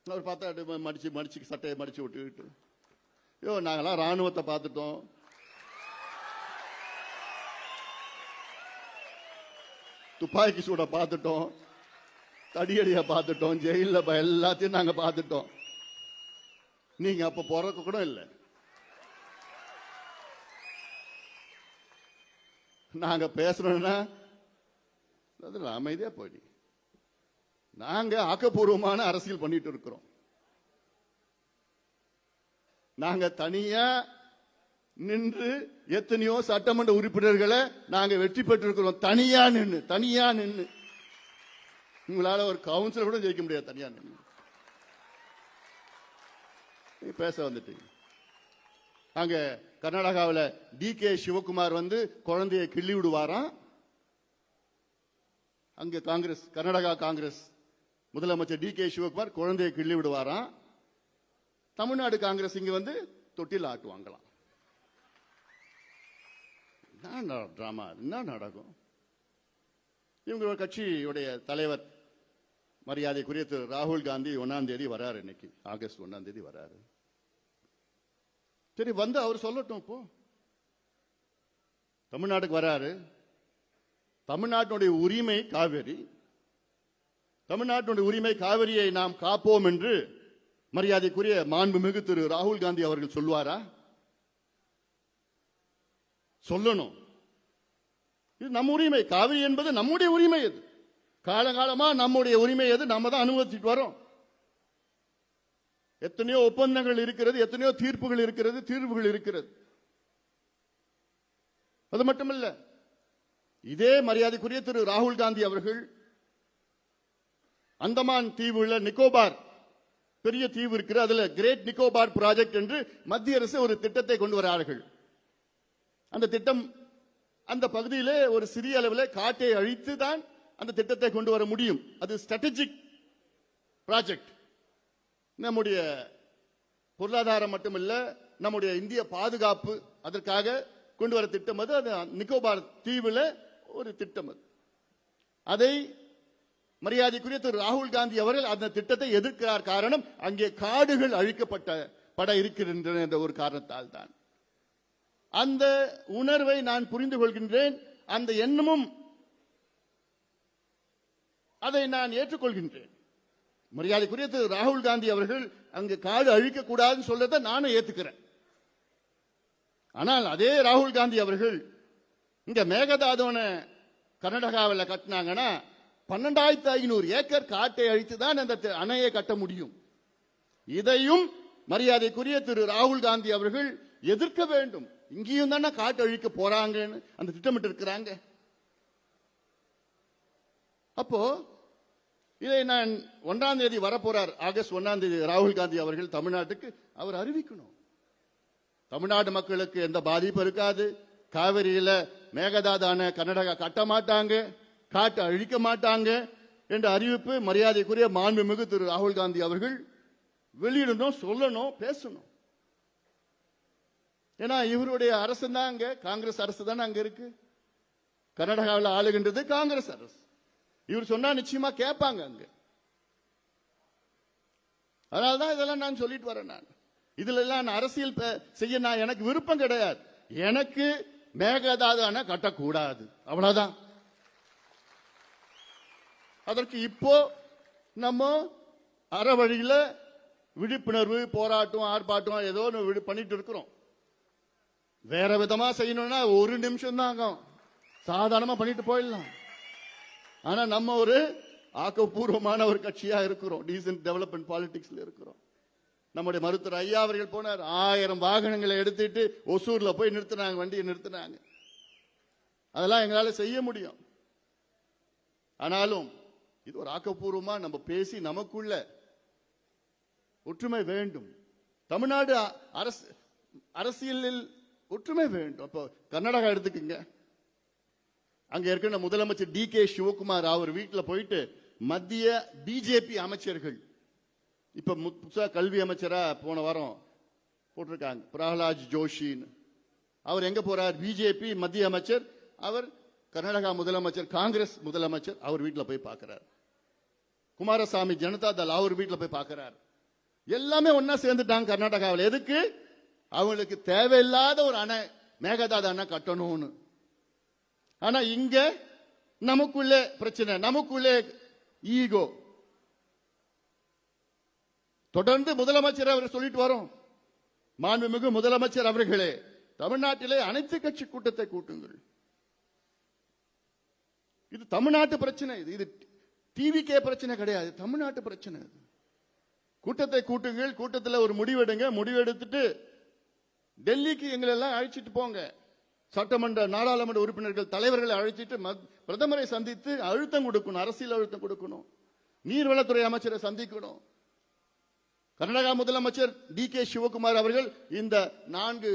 அவர் பார்த்தா மடிச்சு சட்டையை மடிச்சு விட்டுக்கிட்டு, நாங்கெல்லாம் ராணுவத்தை பார்த்துட்டோம், துப்பாக்கி சூட பார்த்துட்டோம், தடியடிய பார்த்துட்டோம், ஜெயில எல்லாத்தையும் நாங்க பார்த்துட்டோம். நீங்க அப்ப பிறக்க கூட இல்லை. நாங்க பேசுறோம்னா அமைதியா போயிடு. நாங்க ஆக்கப்பூர்வமான அரசியல் பண்ணிட்டு இருக்கிறோம். நாங்க தனியா நின்று எத்தனையோ சட்டமன்ற உறுப்பினர்களை நாங்க வெற்றி பெற்றிருக்கிறோம். தனியா நின்று உங்களால ஒரு கவுன்சிலர் கூட ஜெயிக்க முடியாது. தனியா நின்று பேச வந்துட்டீங்க. அங்க கர்நாடகாவில் DK சிவகுமார் வந்து குழந்தையை கிள்ளி விடுவாராம். அங்க காங்கிரஸ், கர்நாடகா காங்கிரஸ் முதலமைச்சர் DK சிவகுமார் குழந்தையை கிள்ளி விடுவாராம். தமிழ்நாடு காங்கிரஸ் இங்க வந்து தொட்டில் ஆட்டுவாங்களாம். என்ன டிராமா, என்ன நடக்கும்? இவங்களோட கட்சியுடைய தலைவர் மரியாதைக்குரிய திரு ராகுல் காந்தி 1ஆம் தேதி வராரு. இன்னைக்கு ஆகஸ்ட் 1ஆம் தேதி வராரு. சரி, வந்து அவர் சொல்லட்டும். இப்போ தமிழ்நாட்டுக்கு வராரு. தமிழ்நாட்டினுடைய உரிமை காவிரி, தமிழ்நாட்டினுடைய உரிமை காவிரியை நாம் காப்போம் என்று மரியாதைக்குரிய மாண்புமிகு திரு ராகுல் காந்தி அவர்கள் சொல்வாரா? சொல்லணும். இது நம்ம உரிமை. காவிரி என்பது நம்முடைய உரிமை. அது காலகாலமா நம்முடைய உரிமை. அது நம்ம தான் அனுமதிச்சுட்டு வரோம். எத்தனையோ ஒப்பந்தங்கள் இருக்கிறது, எத்தனையோ தீர்ப்புகள் இருக்கிறது, தீர்வுகள் இருக்கிறது. அது மட்டுமல்ல, இதே மரியாதைக்குரிய திரு ராகுல் காந்தி அவர்கள் அந்தமான் தீவுல நிக்கோபார் பெரிய தீவு இருக்கிற, அதுல கிரேட் நிக்கோபார் ப்ராஜெக்ட் என்று மத்திய அரசு ஒரு திட்டத்தை கொண்டு வரார்கள். அந்த திட்டம் அந்த பகுதியிலே ஒரு சிறிய அளவில் காட்டை அழித்து தான் அந்த திட்டத்தை கொண்டு வர முடியும். அது ஸ்ட்ராட்டஜிக் ப்ராஜெக்ட். நம்முடைய பொருளாதாரம் மட்டுமல்ல, நம்முடைய இந்திய பாதுகாப்பு அதற்காக கொண்டு வர திட்டம் அது. அது நிக்கோபார் தீவுல ஒரு திட்டம். அது அதை மரியாதைக்குரிய திரு ராகுல் காந்தி அவர்கள் அந்த திட்டத்தை எதிர்க்கிறார். காரணம், அங்கே காடுகள் அழிக்கப்பட இருக்கின்றன என்ற ஒரு காரணத்தால் தான். அந்த உணர்வை நான் புரிந்து கொள்கின்றேன். அந்த எண்ணமும் அதை நான் ஏற்றுக்கொள்கின்றேன். மரியாதைக்குரிய திரு ராகுல் காந்தி அவர்கள் அங்கு காடு அழிக்கக்கூடாதுன்னு சொல்றதை நானும் ஏத்துக்கிறேன். ஆனால் அதே ராகுல் காந்தி அவர்கள் இங்க மேகதாதுவனை கர்நாடகாவில் கட்டினாங்கன்னா 12,500 ஏக்கர் காட்டை அழித்து தான் அந்த அணையை கட்ட முடியும். இதையும் மரியாதைக்குரிய திரு ராகுல் காந்தி அவர்கள் எதிர்க்க வேண்டும். இங்கேயும் தானே காட்டு அழிக்க போறாங்கன்னு அந்த திட்டமிட்டு இருக்கிறாங்க. அப்போ இதை நான் 1ஆம் தேதி வரப்போறார், ஆகஸ்ட் 1ஆம் தேதி ராகுல் காந்தி அவர்கள் தமிழ்நாட்டுக்கு அவர் அறிவிக்கணும். தமிழ்நாடு மக்களுக்கு எந்த பாதிப்பு இருக்காது. காவிரியில மேகதாது அணை கர்நாடகா கட்ட மாட்டாங்க, காட்டு அழிக்க மாட்டாங்க என்ற அறிவிப்பு மரியாதைக்குரிய மாண்புமிகு திரு ராகுல் காந்தி அவர்கள் வெளியிடணும், சொல்லணும், பேசணும். ஏன்னா இவருடைய அரசு தான் அங்க, காங்கிரஸ் அரசு தானே அங்க இருக்கு. கர்நாடகாவில் ஆளுகின்றது காங்கிரஸ் அரசு. இவர் சொன்னா நிச்சயமா கேட்பாங்க அங்க. அதனால்தான் இதெல்லாம் நான் சொல்லிட்டு வரேன். நான் இதுல எல்லாம் அரசியல் செய்ய நான் எனக்கு விருப்பம் கிடையாது. எனக்கு மேகதாது அணை கட்டக்கூடாது, அவ்வளவுதான். அதற்கு இப்போ நம்ம அற வழியில விழிப்புணர்வு போராட்டம் ஆர்ப்பாட்டம் ஏதோ பண்ணிட்டு இருக்கிறோம். வேற விதமா செய்யணும்னா 1 நிமிஷம் தான் ஆகும், சாதாரணமா பண்ணிட்டு போயிடலாம். ஆனா நம்ம ஒரு ஆக்கப்பூர்வமான ஒரு கட்சியா இருக்கிறோம், டீசன்ட் டெவலப்மெண்ட் பாலிடிக்ஸ்ல இருக்கிறோம். நம்முடைய மருத்துவர் ஐயா அவர்கள் போனார், 1000 வாகனங்களை எடுத்துட்டு ஒசூர்ல போய் நிறுத்தினாங்க, வண்டியை நிறுத்தினாங்க. அதெல்லாம் எங்களால செய்ய முடியும். ஆனாலும் இது ஒரு ஆக்கப்பூர்வமா நம்ம பேசி நமக்குள்ள ஒற்றுமை வேண்டும். தமிழ்நாடு அரசியலில் ஒற்றுமை வேண்டும். அப்போ கர்நாடகா எடுத்துக்கங்க, அங்க இருக்கிற முதலமைச்சர் DK சிவகுமார் அவர் வீட்டில் போயிட்டு மத்திய பிஜேபி அமைச்சர்கள், இப்ப புதுசா கல்வி அமைச்சரா போன வாரம் போட்டிருக்காங்க பிரகலாத் ஜோஷின்னு, அவர் எங்க போறார்? பிஜேபி மத்திய அமைச்சர், அவர் கர்நாடகா முதலமைச்சர், காங்கிரஸ் முதலமைச்சர், அவர் வீட்டில் போய் பார்க்கிறார். குமாரசாமி ஜனதா தள் அவர் வீட்டில் போய் பார்க்கிறார். எல்லாமே ஒன்னா சேர்ந்துட்டாங்க கர்நாடகாவில். எதுக்கு? அவங்களுக்கு தேவையில்லாத ஒரு அணை, மேகதாது அணை கட்டணும்னு. ஆனா இங்க நமக்குள்ளே பிரச்சனை, நமக்குள்ளே ஈகோ. தொடர்ந்து முதலமைச்சர் அவர் சொல்லிட்டு வரோம். மாண்புமிகு முதலமைச்சர் அவர்களே, தமிழ்நாட்டிலே அனைத்து கட்சி கூட்டத்தை கூட்டுங்கள். இது தமிழ்நாட்டு பிரச்சனை. இது டிவிக்கே பிரச்சனை கிடையாது, தமிழ்நாட்டு பிரச்சனை. கூட்டத்தை கூட்டுங்கள், கூட்டத்தில் ஒரு முடிவெடுங்க. முடிவெடுத்துட்டு டெல்லிக்கு எங்களை எல்லாம் அழைச்சிட்டு போங்க. சட்டமன்ற நாடாளுமன்ற உறுப்பினர்கள் தலைவர்களை அழைச்சிட்டு பிரதமரை சந்தித்து அழுத்தம் கொடுக்கணும், அரசியல் அழுத்தம் கொடுக்கணும். நீர்வளத்துறை அமைச்சரை சந்திக்கணும். கர்நாடகா முதலமைச்சர் டி.கே. சிவகுமார் அவர்கள் இந்த 3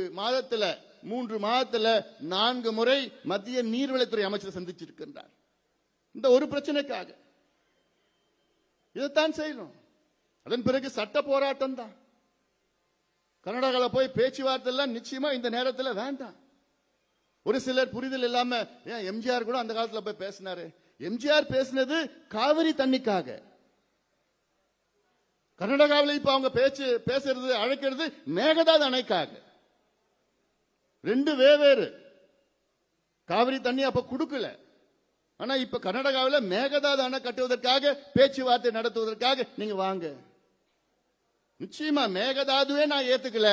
மாதத்துல 4 முறை மத்திய நீர்வளத்துறை அமைச்சரை சந்திச்சிருக்கின்றார். இந்த ஒரு பிரச்சனைக்காக இதைத்தான் செய்யணும். அதன் பிறகு சட்ட போராட்டம் தான். கர்நாடகாவில் போய் பேச்சுவார்த்தை எல்லாம் நிச்சயமா இந்த நேரத்தில் வேண்டாம். ஒரு சிலர் புரிதல் இல்லாம, ஏன் எம்ஜிஆர் கூட அந்த காலத்தில் போய் பேசினாரு. எம்ஜிஆர் பேசினது காவிரி தண்ணிக்காக. கர்நாடகாவில் இப்ப அவங்க பேசுறது அழைக்கிறது மேகதாது அணைக்காக. 2 வெவ்வேறு. காவிரி தண்ணி அப்ப கொடுக்கல. ஆனா இப்ப கர்நாடகாவில் மேகதாது அணை கட்டுவதற்காக பேச்சுவார்த்தை நடத்துவதற்காக நீங்க வாங்க. நிச்சயமா மேகதாதுவே நான் ஏத்துக்கல,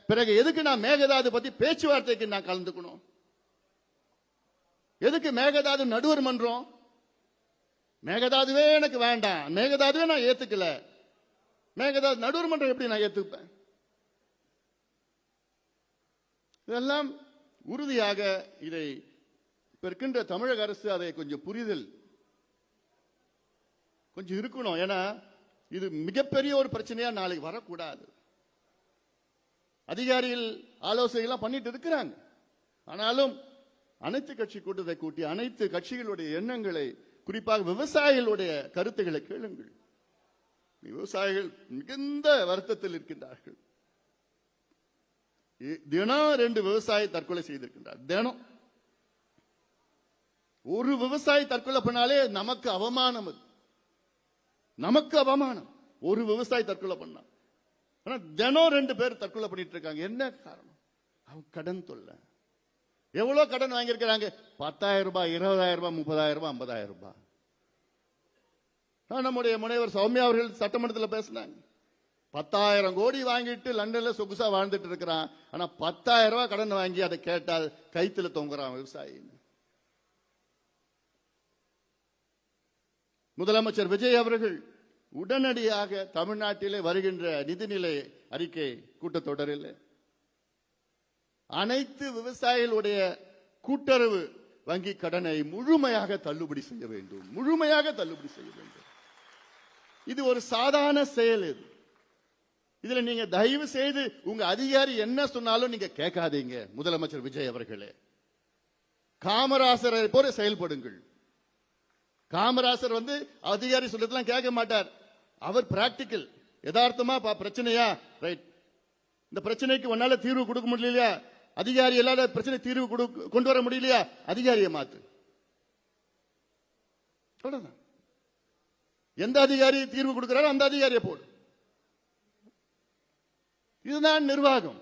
பிறகு எதுக்கு நான் மேகதாது பத்தி பேச்சுவார்த்தைக்கு நான் கலந்துக்கணும்? எதுக்கு மேகதாது நடுவர் மன்றம்? மேகதாதுவே எனக்கு வேண்டாம், மேகதாதுவே நான் ஏத்துக்கல, மேகதாது நடுவர் மன்றம் எப்படி நான் ஏத்துப்பேன்? இதெல்லாம் உறுதியாக இதை இப்ப இருக்கின்ற தமிழக அரசு அதை கொஞ்சம் புரிதல் கொஞ்சம் இருக்கணும். ஏன்னா இது மிகப்பெரிய ஒரு பிரச்சனையா நாளைக்கு வரக்கூடாது. அதிகாரிகள் ஆலோசனைகள் பண்ணிட்டு இருக்கிறாங்க. ஆனாலும் அனைத்து கட்சி கூட்டத்தை கூட்டி அனைத்து கட்சிகளுடைய எண்ணங்களை, குறிப்பாக விவசாயிகளுடைய கருத்துக்களை கேளுங்கள். விவசாயிகள் மிகுந்த வருத்தத்தில் இருக்கின்றார்கள். தினம் 2 விவசாயி தற்கொலை செய்திருக்கின்றார். தினம் ஒரு விவசாயி தற்கொலை பண்ணாலே நமக்கு அவமானம். அது நமக்கு அவமானம். ஒரு விவசாயி தற்கொலை பண்ணா. ஆனா தினம் 2 பேர் தற்கொலை பண்ணிட்டு இருக்காங்க. என்ன காரணம்? அவங்க கடன் தொல்லை. எவ்வளவு கடன் வாங்கியிருக்கிறாங்க? 10,000 ரூபாய், 20,000 ரூபாய், 30,000 ரூபாய், 50,000 ரூபாய். நம்முடைய முனைவர் சௌமியா அவர்கள் சட்டமன்றத்தில் பேசினாங்க. 10,000 கோடி வாங்கிட்டு லண்டன்ல சொகுசா வாழ்ந்துட்டு இருக்கிறான். ஆனா 10,000 ரூபாய் கடன் வாங்கி அதை கேட்டால் கைத்துல தொங்குறான் விவசாயி. முதலமைச்சர் விஜய் அவர்கள் உடனடியாக தமிழ்நாட்டிலே வருகின்ற நிதிநிலை அறிக்கை கூட்டத்தொடரில் அனைத்து விவசாயிகளுடைய கூட்டுறவு வங்கி கடனை முழுமையாக தள்ளுபடி செய்ய வேண்டும், முழுமையாக தள்ளுபடி செய்ய வேண்டும். இது ஒரு சாதாரண செயல். இதுல நீங்க தயவு செய்து உங்க அதிகாரி என்ன சொன்னாலும் நீங்க கேட்காதீங்க. முதலமைச்சர் விஜய் அவர்களே, காமராசரை போல செயல்படுங்கள். காமராசர் அதிகாரி சொல்றதெல்லாம் கேட்க மாட்டார். அவர் பிராக்டிக்கல், யதார்த்தமா பிரச்சனையா, ரைட், இந்த பிரச்சனைக்கு உன்னால தீர்வு கொடுக்க முடியலையா, அதிகாரி எல்லா பிரச்சனை தீர்வு கொண்டு வர முடியலையா, அதிகாரியை மாத்து. எந்த அதிகாரி தீர்வு கொடுக்கிறாரோ அந்த அதிகாரியை போடு. இதுதான் நிர்வாகம்.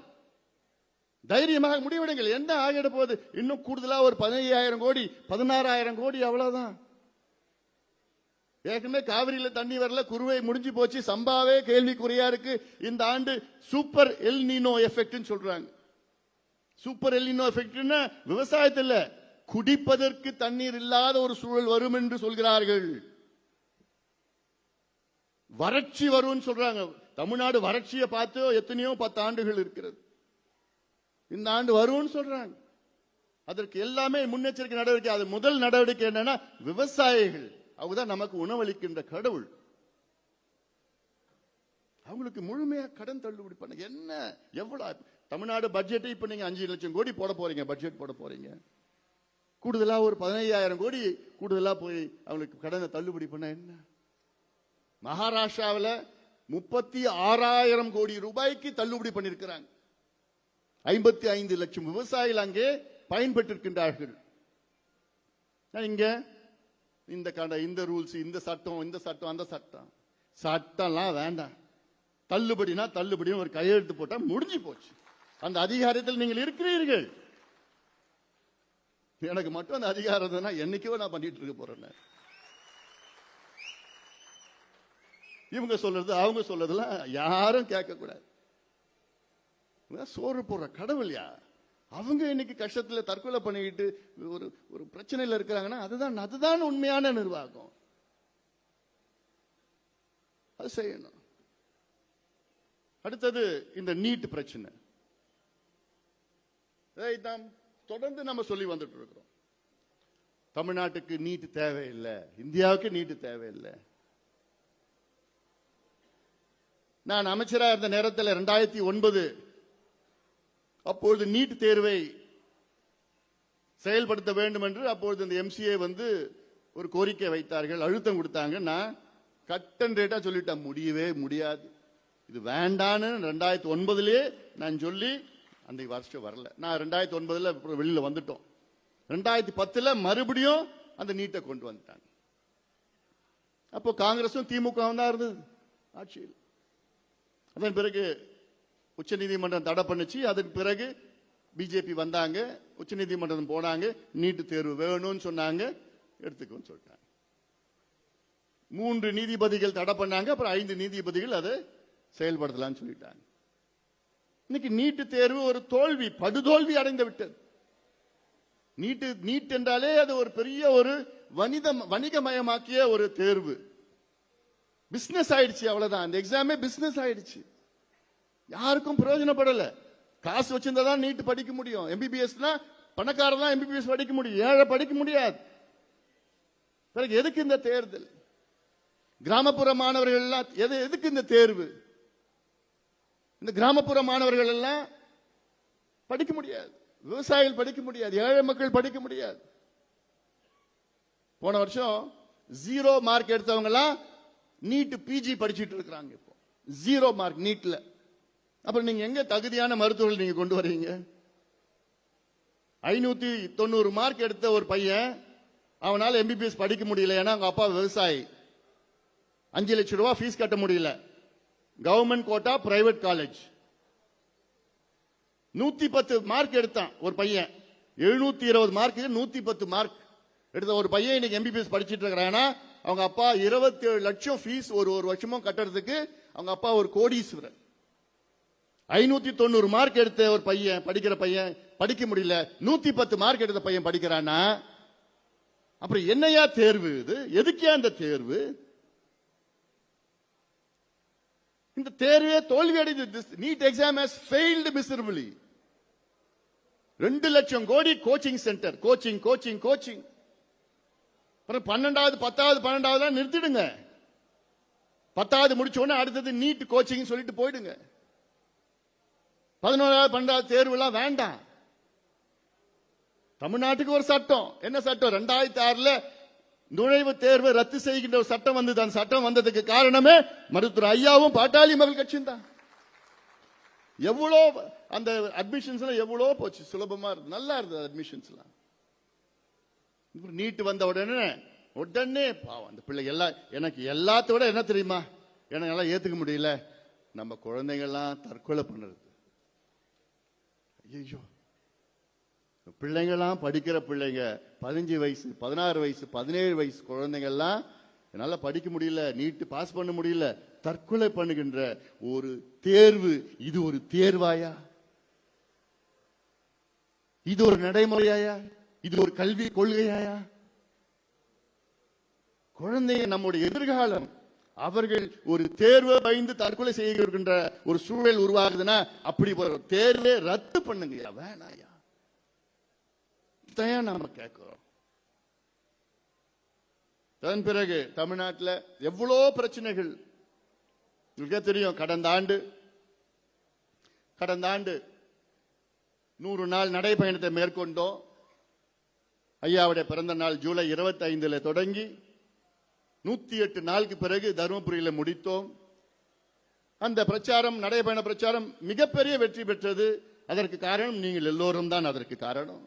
தைரியமாக முடிவெடுங்கள். என்ன ஆகிட போகுது? இன்னும் கூடுதலா ஒரு 15,000 கோடி, 16,000 கோடி, அவ்வளவுதான். ஏற்கனவே காவிரியில தண்ணி வரல, குறுவை முடிஞ்சு போச்சு, சம்பாவே கேள்விக்குறியா இருக்கு. இந்த ஆண்டு சூப்பர் எல் நீனோ எஃபெக்ட் சொல்றாங்க. சூப்பர் எல் நீனோ எஃபெக்ட் விவசாயத்தில் குடிப்பதற்கு தண்ணீர் இல்லாத ஒரு சூழல் வரும் என்று சொல்கிறார்கள். வறட்சி வரும் சொல்றாங்க. தமிழ்நாடு வறட்சியை பார்த்து எத்தனையோ 10 ஆண்டுகள் இருக்கிறது. இந்த ஆண்டு வரும்னு சொல்றாங்க. அதற்கு எல்லாமே முன்னெச்சரிக்கை நடவடிக்கை. அது முதல் நடவடிக்கை என்னன்னா, விவசாயிகள் அவங்கதான் நமக்கு உணவளிக்கின்ற கடவுள். அவங்களுக்கு முழுமையா கடன் தள்ளுபடி பண்ண என்ன எவ்வளவு? தமிழ்நாடு பட்ஜெட் இப்ப நீங்க 5 லட்சம் கோடி போட போறீங்க, பட்ஜெட் போட போறீங்க. கூடுதலா ஒரு 15,000 கோடி கூடுதலா போய் அவங்களுக்கு கடனை தள்ளுபடி பண்ண என்ன? மகாராஷ்டிராவில் 36,000 கோடி ரூபாய்க்கு தள்ளுபடி பண்ணிருக்கிறாங்க. 55 லட்சம் விவசாயிகள் அங்கே பயன்பெற்றிருக்கின்றார்கள். இங்க இந்த ரூல்ஸ், இந்த சட்டம், அந்த சட்டம்லாம் வேண்டாம். தள்ளுபடினா தள்ளுபடியும் ஒரு கையெழுத்து போட்டா முடிஞ்சு போச்சு. அந்த அதிகாரத்தில் நீங்கள் இருக்கிறீர்கள். எனக்கு மட்டும் அந்த அதிகாரம் இருந்ததுன்னா என்னைக்கோ நான் பண்ணிட்டு இருக்க போறேன். இவங்க சொல்றது அவங்க சொல்றதுலாம் யாரும் கேட்க கூடாது. சோறு போடுற கடவுள்யா, அவங்க இன்னைக்கு கஷ்டத்துல தற்கொலை பண்ணிக்கிட்டு ஒரு ஒரு பிரச்சனையில இருக்கிறாங்கன்னா அதுதான் உண்மையான நிர்வாகம். அது செய்யணும். அடுத்தது இந்த நீட் பிரச்சனை. இதைத்தான் தொடர்ந்து நம்ம சொல்லி வந்துட்டு இருக்கிறோம். தமிழ்நாட்டுக்கு நீட் தேவையில்லை, இந்தியாவுக்கு நீட் தேவையில்லை. நான் அமைச்சராக இருந்த நேரத்தில் 2009 அப்பொழுது நீட் தேர்வை செயல்படுத்த வேண்டும் என்று அப்பொழுது இந்த எம்சிஏ ஒரு கோரிக்கை வைத்தார்கள், அழுத்தம் கொடுத்தாங்க. நான் கட் அண்ட் ரேட்டா சொல்லிட்டேன், முடியவே முடியாது, இது வேண்டான்னு 2009 நான் சொல்லி அந்த வருஷம் வரல. நான் 2009 வெளியில வந்துட்டோம். 2010 மறுபடியும் அந்த நீட்டை கொண்டு வந்துட்டாங்க. அப்போ காங்கிரசும் திமுக தான் இருந்தது ஆட்சியில். அதன் பிறகு உச்சநீதிமன்றம் தடை பண்ணுச்சு. அதன் பிறகு பிஜேபி வந்தாங்க, உச்சநீதிமன்றம் போனாங்க, நீட்டு தேர்வு வேணும்னு சொன்னாங்க, எடுத்துக்கோன்னு சொல்லிட்டாங்க. 3 நீதிபதிகள் தடை பண்ணாங்க, அப்புறம் 5 நீதிபதிகள் அதை செயல்படுத்தலாம்னு சொல்லிட்டாங்க. இன்னைக்கு நீட்டு தேர்வு ஒரு தோல்வி, படுதோல்வி அடைந்து விட்டது. நீட் என்றாலே அது ஒரு பெரிய ஒரு வணிகமயமாக்கிய ஒரு தேர்வு. பிசினஸ் ஆயிடுச்சு, அவ்வளவுதான். அந்த எக்ஸாமே பிசினஸ் ஆயிடுச்சு, யாருக்கும் பிரயோஜனப்படல. காசு வச்சிருந்தா நீட் படிக்க முடியும். எம்பிபிஎஸ்னா பணக்காரன் தான் எம்பிபிஎஸ் படிக்க முடியும், ஏழை படிக்க முடியாது. பிறகு எதுக்கு இந்த தேர்தல்? கிராமப்புற மாணவர்கள் எல்லாம் எதுக்கு இந்த தேர்வு? இந்த கிராமப்புற மாணவர்கள் எல்லாம் படிக்க முடியாது, விவசாயிகள் படிக்க முடியாது, ஏழை மக்கள் படிக்க முடியாது. போன வருஷம் 0 மார்க் எடுத்தவங்க எல்லாம் நீட் பிஜி படிச்சுட்டு இருக்கிறாங்க. இப்போ 0 மார்க் நீட்ல. அப்புறம் நீங்க எங்க தகுதியான மருத்துவர்கள் நீங்க கொண்டு வரீங்க? 590 மார்க் எடுத்த ஒரு பையன், அவனால எம்பிபிஎஸ் படிக்க முடியல, ஏன்னா அவங்க அப்பா விவசாயி. 5 லட்சம் ரூபாய் ஃபீஸ் கட்ட முடியல. Government quota private college. 110 mark எடுத்தான் ஒரு பையன். 720 மார்க்கு 110 மார்க் எடுத்த ஒரு பையன் இன்னைக்கு எம்பிபிஎஸ் படிச்சுட்டு இருக்கிறான்னா அவங்க அப்பா 27 லட்சம் ஃபீஸ் ஒரு வருஷமும் கட்டுறதுக்கு அவங்க அப்பா ஒரு கோடீஸ்வரர். 590 மார்க் எடுத்த ஒரு பையன், படிக்கிற பையன் படிக்க முடியல, 110 மார்க் எடுத்த பையன் படிக்கிறானா அப்புறம் என்னையா தேர்வு இது? எதுக்கே அந்த தேர்வு? இந்த தேர்வே தோல்வி அடைந்தது. NEET exam has failed miserably. 2 லட்சம் crore coaching centre, coaching coaching coaching. 12வது 10வது 12வது நிறுத்திடுங்க. 10வது முடிச்ச உடனே அடுத்தது நீட் கோச்சிங் சொல்லிட்டு போயிடுங்க. 11வது 12வது தேர்வு எல்லாம் வேண்டாம். தமிழ்நாட்டுக்கு ஒரு சட்டம், என்ன சட்டம்? 2006 நுழைவு தேர்வை ரத்து செய்கின்ற ஒரு சட்டம் வந்தது. அந்த சட்டம் வந்ததுக்கு காரணமே மருத்துவர் ஐயாவும் பாட்டாளி மக்கள் கட்சியும் தான். எவ்வளோ அந்த அட்மிஷன்ஸ் எவ்வளோ போச்சு, சுலபமா இருக்கு, நல்லா இருந்தது அட்மிஷன்ஸ் எல்லாம். நீட் வந்த உடனே பாவம் அந்த பிள்ளை எல்லாம். எனக்கு எல்லாத்தோட என்ன தெரியுமா எனக்கு எல்லாம் ஏத்துக்க முடியல, நம்ம குழந்தைங்கள்லாம் தற்கொலை பண்ணுறது. ஐயோ, பிள்ளைங்கெல்லாம் படிக்கிற பிள்ளைங்க 15 வயசு 16 வயசு 17 வயசு குழந்தைங்கள்லாம் என்னால படிக்க முடியல, நீட்டு பாஸ் பண்ண முடியல, தற்கொலை பண்ணுகின்ற ஒரு தேர்வு. இது ஒரு தேர்வாயா? இது ஒரு நடைமுறையாயா? இது ஒரு கல்வி கொள்கையாயா? குழந்தைங்க நம்முடைய எதிர்காலம். அவர்கள் ஒரு தேர்வை பயந்து தற்கொலை செய்கின்ற ஒரு சூழல் உருவாகுதுன்னா அப்படி ஒரு தேர்வை ரத்து பண்ணுங்க, வேணாயா? நாம கேட்கிறோம். அதன் பிறகு தமிழ்நாட்டில் எவ்வளோ பிரச்சனைகள் உங்களுக்கு தெரியும். கடந்த ஆண்டு 100 நாள் நடைபயணத்தை மேற்கொண்டோம். ஐயாவுடைய பிறந்த நாள் ஜூலை 25 தொடங்கி 108 நாளுக்கு பிறகு தருமபுரியில் முடித்தோம். அந்த பிரச்சாரம், நடைபயண பிரச்சாரம் மிகப்பெரிய வெற்றி பெற்றது. அதற்கு காரணம் நீங்கள் எல்லோரும் தான். அதற்கு காரணம்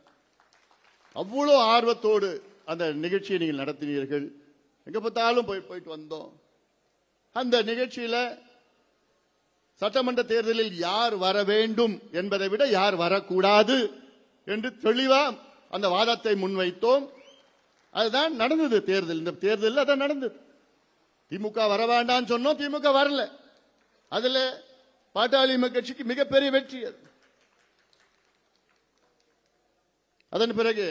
அவ்வளோ ஆர்வத்தோடு அந்த நிகழ்ச்சியை நீங்கள் நடத்தினீர்கள். எங்க பார்த்தாலும் போயிட்டு வந்தோம். அந்த நிகழ்ச்சியில சட்டமன்ற தேர்தலில் யார் வர வேண்டும் என்பதை விட யார் வரக்கூடாது என்று தெளிவா அந்த வாதத்தை முன்வைத்தோம். அதுதான் நடந்தது தேர்தல். இந்த தேர்தலில் அதான் நடந்தது. திமுக வர வேண்டாம்னு சொன்னோம், திமுக வரல. அதுல பாட்டாளி மக்கள் கட்சிக்கு மிகப்பெரிய வெற்றி அது. அதன் பிறகு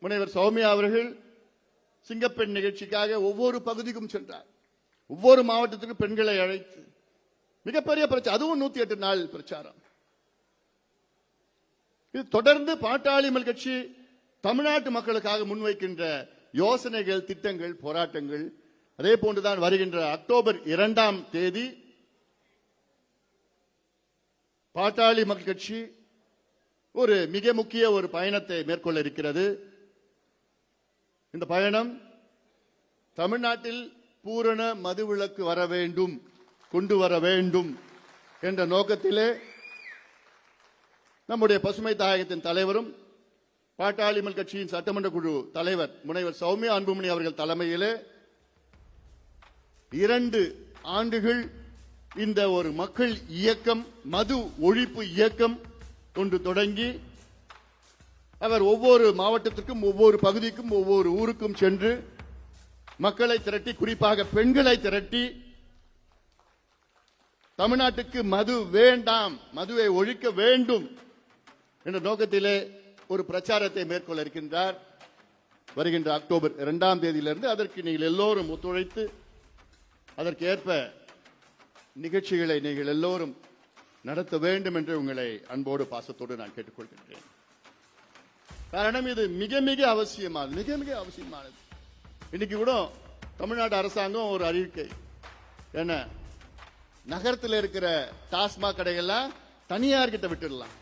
முனைவர் சௌமியா அவர்கள் சிங்கப்பெண் நிகழ்ச்சிக்காக ஒவ்வொரு பகுதிக்கும் சென்றார். ஒவ்வொரு மாவட்டத்துக்கும் பெண்களை அழைத்து மிகப்பெரிய பிரச்சாரம், அதுவும் 108 நாள் பிரச்சாரம். இது தொடர்ந்து பாட்டாளி மக்கள் கட்சி தமிழ்நாட்டு மக்களுக்காக முன்வைக்கின்ற யோசனைகள், திட்டங்கள், போராட்டங்கள். அதே போன்றுதான் வருகின்ற அக்டோபர் 2ஆம் தேதி பாட்டாளி மக்கள் கட்சி ஒரு மிக முக்கிய ஒரு பயணத்தை மேற்கொள்ள இருக்கிறது. இந்த பயணம் தமிழ்நாட்டில் பூரண மதுவிலக்கு வர வேண்டும், கொண்டு வர வேண்டும் என்ற நோக்கத்திலே நம்முடைய பசுமை தாயகத்தின் தலைவரும் பாட்டாளி மக்கள் கட்சியின் சட்டமன்ற குழு தலைவர் முனைவர் சௌமியா அன்புமணி அவர்கள் தலைமையிலே 2 ஆண்டுகள் இந்த ஒரு மக்கள் இயக்கம், மது ஒழிப்பு இயக்கம் கொண்டு தொடங்கி அவர் ஒவ்வொரு மாவட்டத்திற்கும், ஒவ்வொரு பகுதிக்கும், ஒவ்வொரு ஊருக்கும் சென்று மக்களை திரட்டி, குறிப்பாக பெண்களை திரட்டி தமிழ்நாட்டுக்கு மது வேண்டாம், மதுவை ஒழிக்க வேண்டும் என்ற நோக்கத்திலே ஒரு பிரச்சாரத்தை மேற்கொள்ள இருக்கின்றார். வருகின்ற அக்டோபர் 2ஆம் தேதியிலிருந்து அதற்கு நீங்கள் எல்லோரும் ஒத்துழைத்து அதற்கு ஏற்ப நிகழ்ச்சிகளை நீங்கள் எல்லோரும் நடத்த வேண்டும் என்று உங்களை அன்போடு பாசத்தோடு நான் கேட்டுக்கொள்கின்றேன். காரணம் இது மிக மிக அவசியமானது, மிக மிக அவசியமானது. இன்னைக்கு கூட தமிழ்நாடு அரசாங்கம் ஒரு அறிக்கை, என்ன, நகரத்தில் இருக்கிற டாஸ்மாக் கடைகள்லாம் தனியார் கிட்ட விட்டுடலாம்.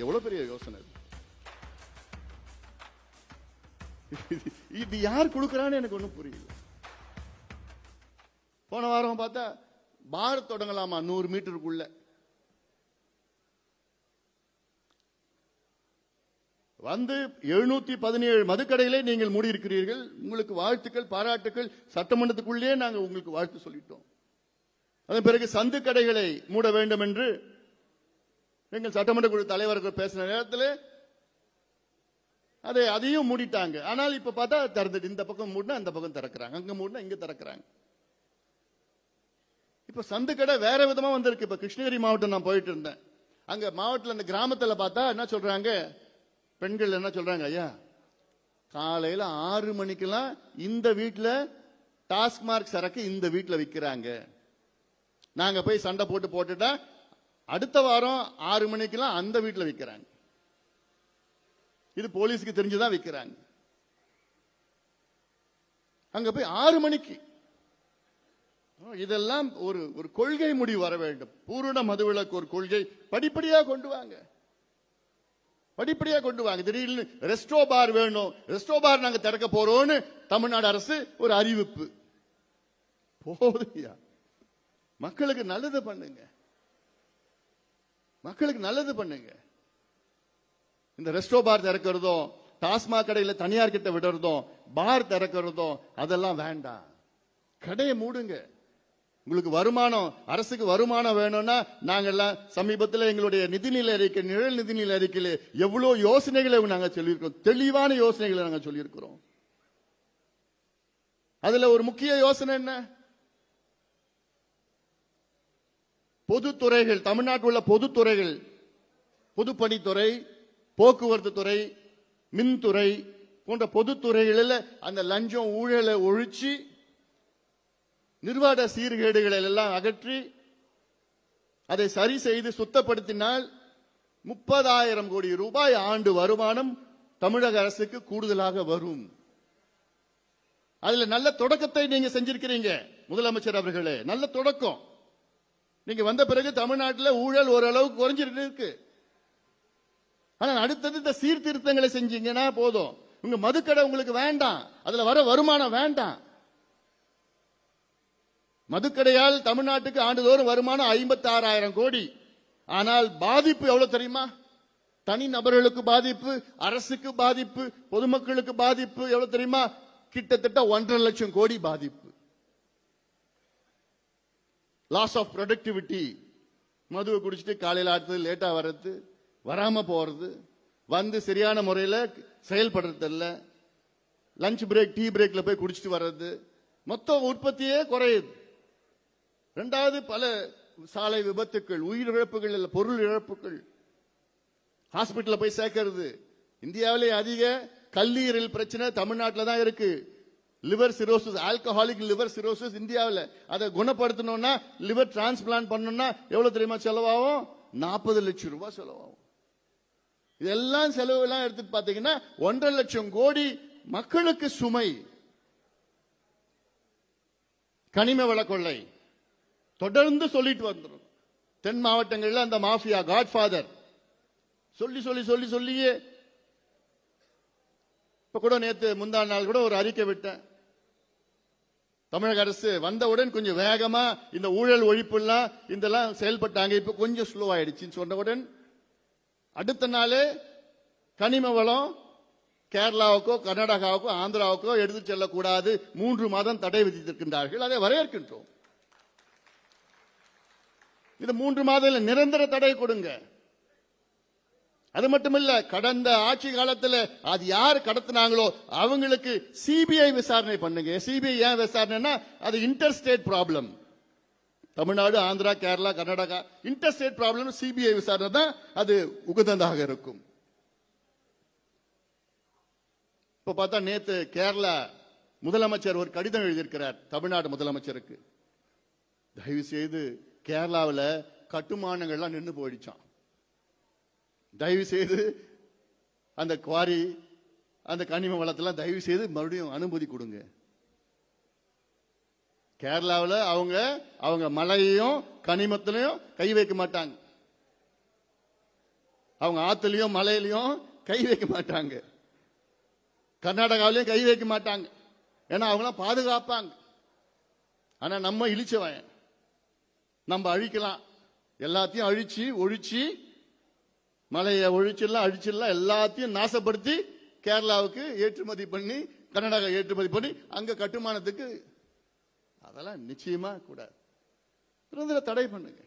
எவ்வளவு பெரிய யோசனை இது! யார் கொடுக்கறான்னு எனக்கு ஒண்ணும் புரியல. போன வாரம் பார்த்தா பார் தொடங்கலாமா 100 மீட்டருக்குள்ள. வந்து 717 மதுக்கடைகளை நீங்கள் மூடியிருக்கிறீர்கள். உங்களுக்கு வாழ்த்துக்கள், பாராட்டுக்கள். சட்டமன்றத்துக்குள்ளே நாங்கள் உங்களுக்கு வாழ்த்து சொல்லிட்டோம். அதன் பிறகு சந்து கடைகளை மூட வேண்டும் என்று எங்கள் சட்டமன்ற குழு தலைவர்கள் பேசின நேரத்தில் அதையும் மூடிட்டாங்க. ஆனால் இப்ப பார்த்தா திறந்துட்டு, இந்த பக்கம் மூடினா அந்த பக்கம் திறக்கிறாங்க, அங்க மூடினா இங்க திறக்கிறாங்க. இப்ப சந்து கடை வேற விதமா வந்திருக்கு. இப்ப கிருஷ்ணகிரி மாவட்டம் நான் போயிட்டு இருந்தேன். அங்க மாவட்டத்தில் அந்த கிராமத்தில் பார்த்தா என்ன சொல்றாங்க, பெண்கள் என்ன சொல்றாங்க, ஐயா காலையில 6 மணிக்கெல்லாம் இந்த வீட்டுல டாஸ்மார்க் சரக்கு இந்த வீட்டுல விற்கிறாங்க. நாங்க போய் சண்டை போட்டுட்டா அடுத்த வாரம் 6 மணிக்கெல்லாம் அந்த வீட்டுல விற்கிறாங்க. இது போலீஸுக்கு தெரிஞ்சுதான் விற்கிறாங்க. அங்க போய் 6 மணிக்கு. இதெல்லாம் ஒரு கொள்கை முடிவு வர வேண்டும். பூரண மதுவிலக்கு ஒரு கொள்கை படிப்படியா கொண்டு வாங்க, படிப்படியா கொண்டு வாங்க. திடீர்னு ரெஸ்டோ பார் வேணும், ரெஸ்டோ பார் நாங்க திறக்க போறோம்னு தமிழ்நாடு அரசு ஒரு அறிவிப்பு. போதுயா, மக்களுக்கு நல்லது பண்ணுங்க, மக்களுக்கு நல்லது பண்ணுங்க. இந்த ரெஸ்டோ பார் திறக்கிறதும், டாஸ்மாக் கடையில் தனியார் கிட்ட விடுறதும், பார் திறக்கிறதும் அதெல்லாம் வேண்டாம். கடையை மூடுங்க. உங்களுக்கு வருமானம், அரசுக்கு வருமானம் வேணும்னா நாங்கெல்லாம் சமீபத்தில் எங்களுடைய நிதிநிலை அறிக்கை, நிழல் நிதிநிலை அறிக்கையில் எவ்வளவு யோசனைகளை நாங்கள் சொல்லியிருக்கிறோம், தெளிவான யோசனைகளை நாங்கள் சொல்லியிருக்கிறோம். அதுல ஒரு முக்கிய யோசனை என்ன, பொதுத்துறைகள், தமிழ்நாட்டில் உள்ள பொதுத்துறைகள், பொதுப்பணித்துறை, போக்குவரத்து துறை, மின்துறை போன்ற பொதுத்துறைகளில் அந்த லஞ்சம் ஊழலை ஒழிச்சு நிர்வாக சீர்கேடுகளை எல்லாம் அகற்றி அதை சரி செய்து சுத்தப்படுத்தினால் 30,000 கோடி ரூபாய் ஆண்டு வருமானம் தமிழக அரசுக்கு கூடுதலாக வரும். அதுல நல்ல தொடக்கத்தை நீங்க செஞ்சிருக்கிறீங்க முதலமைச்சர் அவர்களே, நல்ல தொடக்கம். நீங்க வந்த பிறகு தமிழ்நாட்டில் ஊழல் ஓரளவுக்கு குறைஞ்சிட்டு இருக்கு. ஆனா அடுத்தது இந்த சீர்திருத்தங்களை செஞ்சீங்கன்னா போதும். உங்க மதுக்கடை உங்களுக்கு வேண்டாம், அதுல வர வருமானம் வேண்டாம். மதுக்கடையால் தமிழ்நாட்டுக்கு ஆண்டுதோறும் வருமானம் 56,000 கோடி. ஆனால் பாதிப்பு எவ்வளவு தெரியுமா? தனி நபர்களுக்கு பாதிப்பு, அரசுக்கு பாதிப்பு, பொதுமக்களுக்கு பாதிப்பு எவ்வளவு தெரியுமா? கிட்டத்தட்ட 1.5 லட்சம் கோடி பாதிப்பு. Loss of productivity. மதுவை குடிச்சிட்டு காலையில் ஆடுறது, லேட்டா வர்றது, வராம போறது, வந்து சரியான முறையில் செயல்படுறதில்ல. லஞ்ச் பிரேக், டீ பிரேக்ல போய் குடிச்சிட்டு வர்றது, மொத்த உற்பத்தியே குறையுது. இரண்டாவது, பல சாலை விபத்துக்கள், உயிரிழப்புகள் இல்ல பொருள் இழப்புகள், ஹாஸ்பிட்டல் போய் சேர்க்கிறது. இந்தியாவிலே அதிக கல்லீரல் பிரச்சனை தமிழ்நாட்டில் தான் இருக்கு. Liver cirrhosis, alcoholic liver cirrhosis இந்தியாவில். அதை குணப்படுத்தணும்னா, லிவர் டிரான்ஸ்பிளான்ட் பண்ணணும்னா எவ்வளவு தெரியுமா செலவாகும்? 40 லட்சம் ரூபாய் செலவாகும். இதெல்லாம் செலவு எல்லாம் எடுத்துட்டு பாத்தீங்கன்னா 1.5 லட்சம் கோடி மக்களுக்கு சுமை. கனிம வள கொள்ளை தொடர்ந்து சொல்லிட்டு வந்துடும். தென் மாவட்டங்களில் அந்த மாஃபியா காட்ஃபாதர் சொல்லி சொல்லி சொல்லி சொல்லியே இப்ப கூட நேத்து முந்தா நாள் கூட ஒரு அறிக்கை விட்டேன். தமிழக அரசு வந்தவுடன் கொஞ்சம் வேகமா இந்த ஊழல் ஒழிப்புலாம் இதெல்லாம் செயல்பட்டாங்க. இப்ப கொஞ்சம் ஸ்லோ ஆயிடுச்சுன்னு சொன்னவுடன் அடுத்த நாளே கனிம வளம் கேரளாவுக்கோ கர்நாடகாவுக்கோ ஆந்திராவுக்கோ எடுத்து செல்லக்கூடாது, 3 மாதம் தடை விதித்திருக்கின்றார்கள். அதை வரவேற்கின்றோம். இது 3 மாதம் நிரந்தர தடை கொடுங்க. அது மட்டுமல்ல, கடந்த ஆட்சி காலத்தில் அது யார் கடத்தினாங்களோ அவங்களுக்கு சிபிஐ விசாரணை பண்ணுங்க. சிபிஐ ஏன் விசாரணைனா அது inter state problem. Tamil Nadu, Andhra, Kerala, Karnataka inter state problem. CBI விசாரணை தான் அது உகந்ததாக இருக்கும். இப்ப பார்த்தா நேத்து கேரளா முதலமைச்சர் ஒரு கடிதம் எழுதியிருக்கிறார் தமிழ்நாடு முதலமைச்சருக்கு. தயவு செய்து கேரளாவில் கட்டுமானங்கள்லாம் நின்று போயிடுச்சான். தயவு செய்து அந்த குவாரி, அந்த கனிம வளத்தெல்லாம் தயவு செய்து மறுபடியும் அனுமதி கொடுங்க. கேரளாவில் அவங்க மலையையும் கனிமத்திலையும் கை வைக்க மாட்டாங்க. அவங்க ஆத்துலயும் மலையிலையும் கை வைக்க மாட்டாங்க. கர்நாடகாவிலையும் கை வைக்க மாட்டாங்க. ஏன்னா அவங்களாம் பாதுகாப்பாங்க. ஆனா நம்ம இழிச்சவன், நம்ம அழிக்கலாம். எல்லாத்தையும் அழிச்சு ஒழிச்சு, மலையை ஒழிச்சிடலாம், அழிச்சிடலாம், எல்லாத்தையும் நாசப்படுத்தி கேரளாவுக்கு ஏற்றுமதி பண்ணி, கர்நாடகா ஏற்றுமதி பண்ணி அங்க கட்டுமானத்துக்கு அதெல்லாம் நிச்சயமா கூடாது. தடை பண்ணுங்க.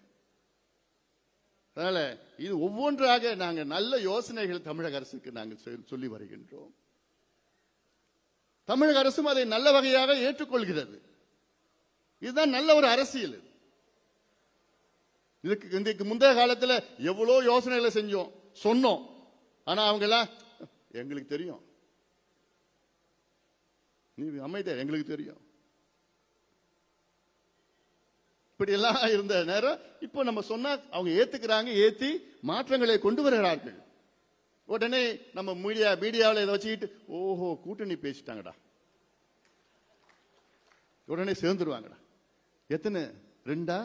அதனால இது ஒவ்வொன்றாக நாங்க நல்ல யோசனைகள் தமிழக அரசுக்கு நாங்கள் சொல்லி வருகின்றோம். தமிழக அரசும் அதை நல்ல வகையாக ஏற்றுக்கொள்கிறது. இதுதான் நல்ல ஒரு அரசியல். இதுக்கு முந்தைய காலத்தில் எவ்வளோ யோசனைகளை செஞ்சோம், சொன்னோம். ஆனா அவங்க எல்லாம் எங்களுக்கு தெரியும், நீ அமைதியா, எங்களுக்கு தெரியும், இப்படி எல்லாம் இருந்த நேரம். இப்போ நம்ம சொன்னா அவங்க ஏத்துக்கிறாங்க, ஏத்தி மாற்றங்களை கொண்டு வருகிறார்கள். உடனே நம்ம மீடியாவில் இதை வச்சுக்கிட்டு ஓஹோ கூட்டணி பேசிட்டாங்கடா, உடனே சேர்ந்துருவாங்கடா. எத்தனை 2,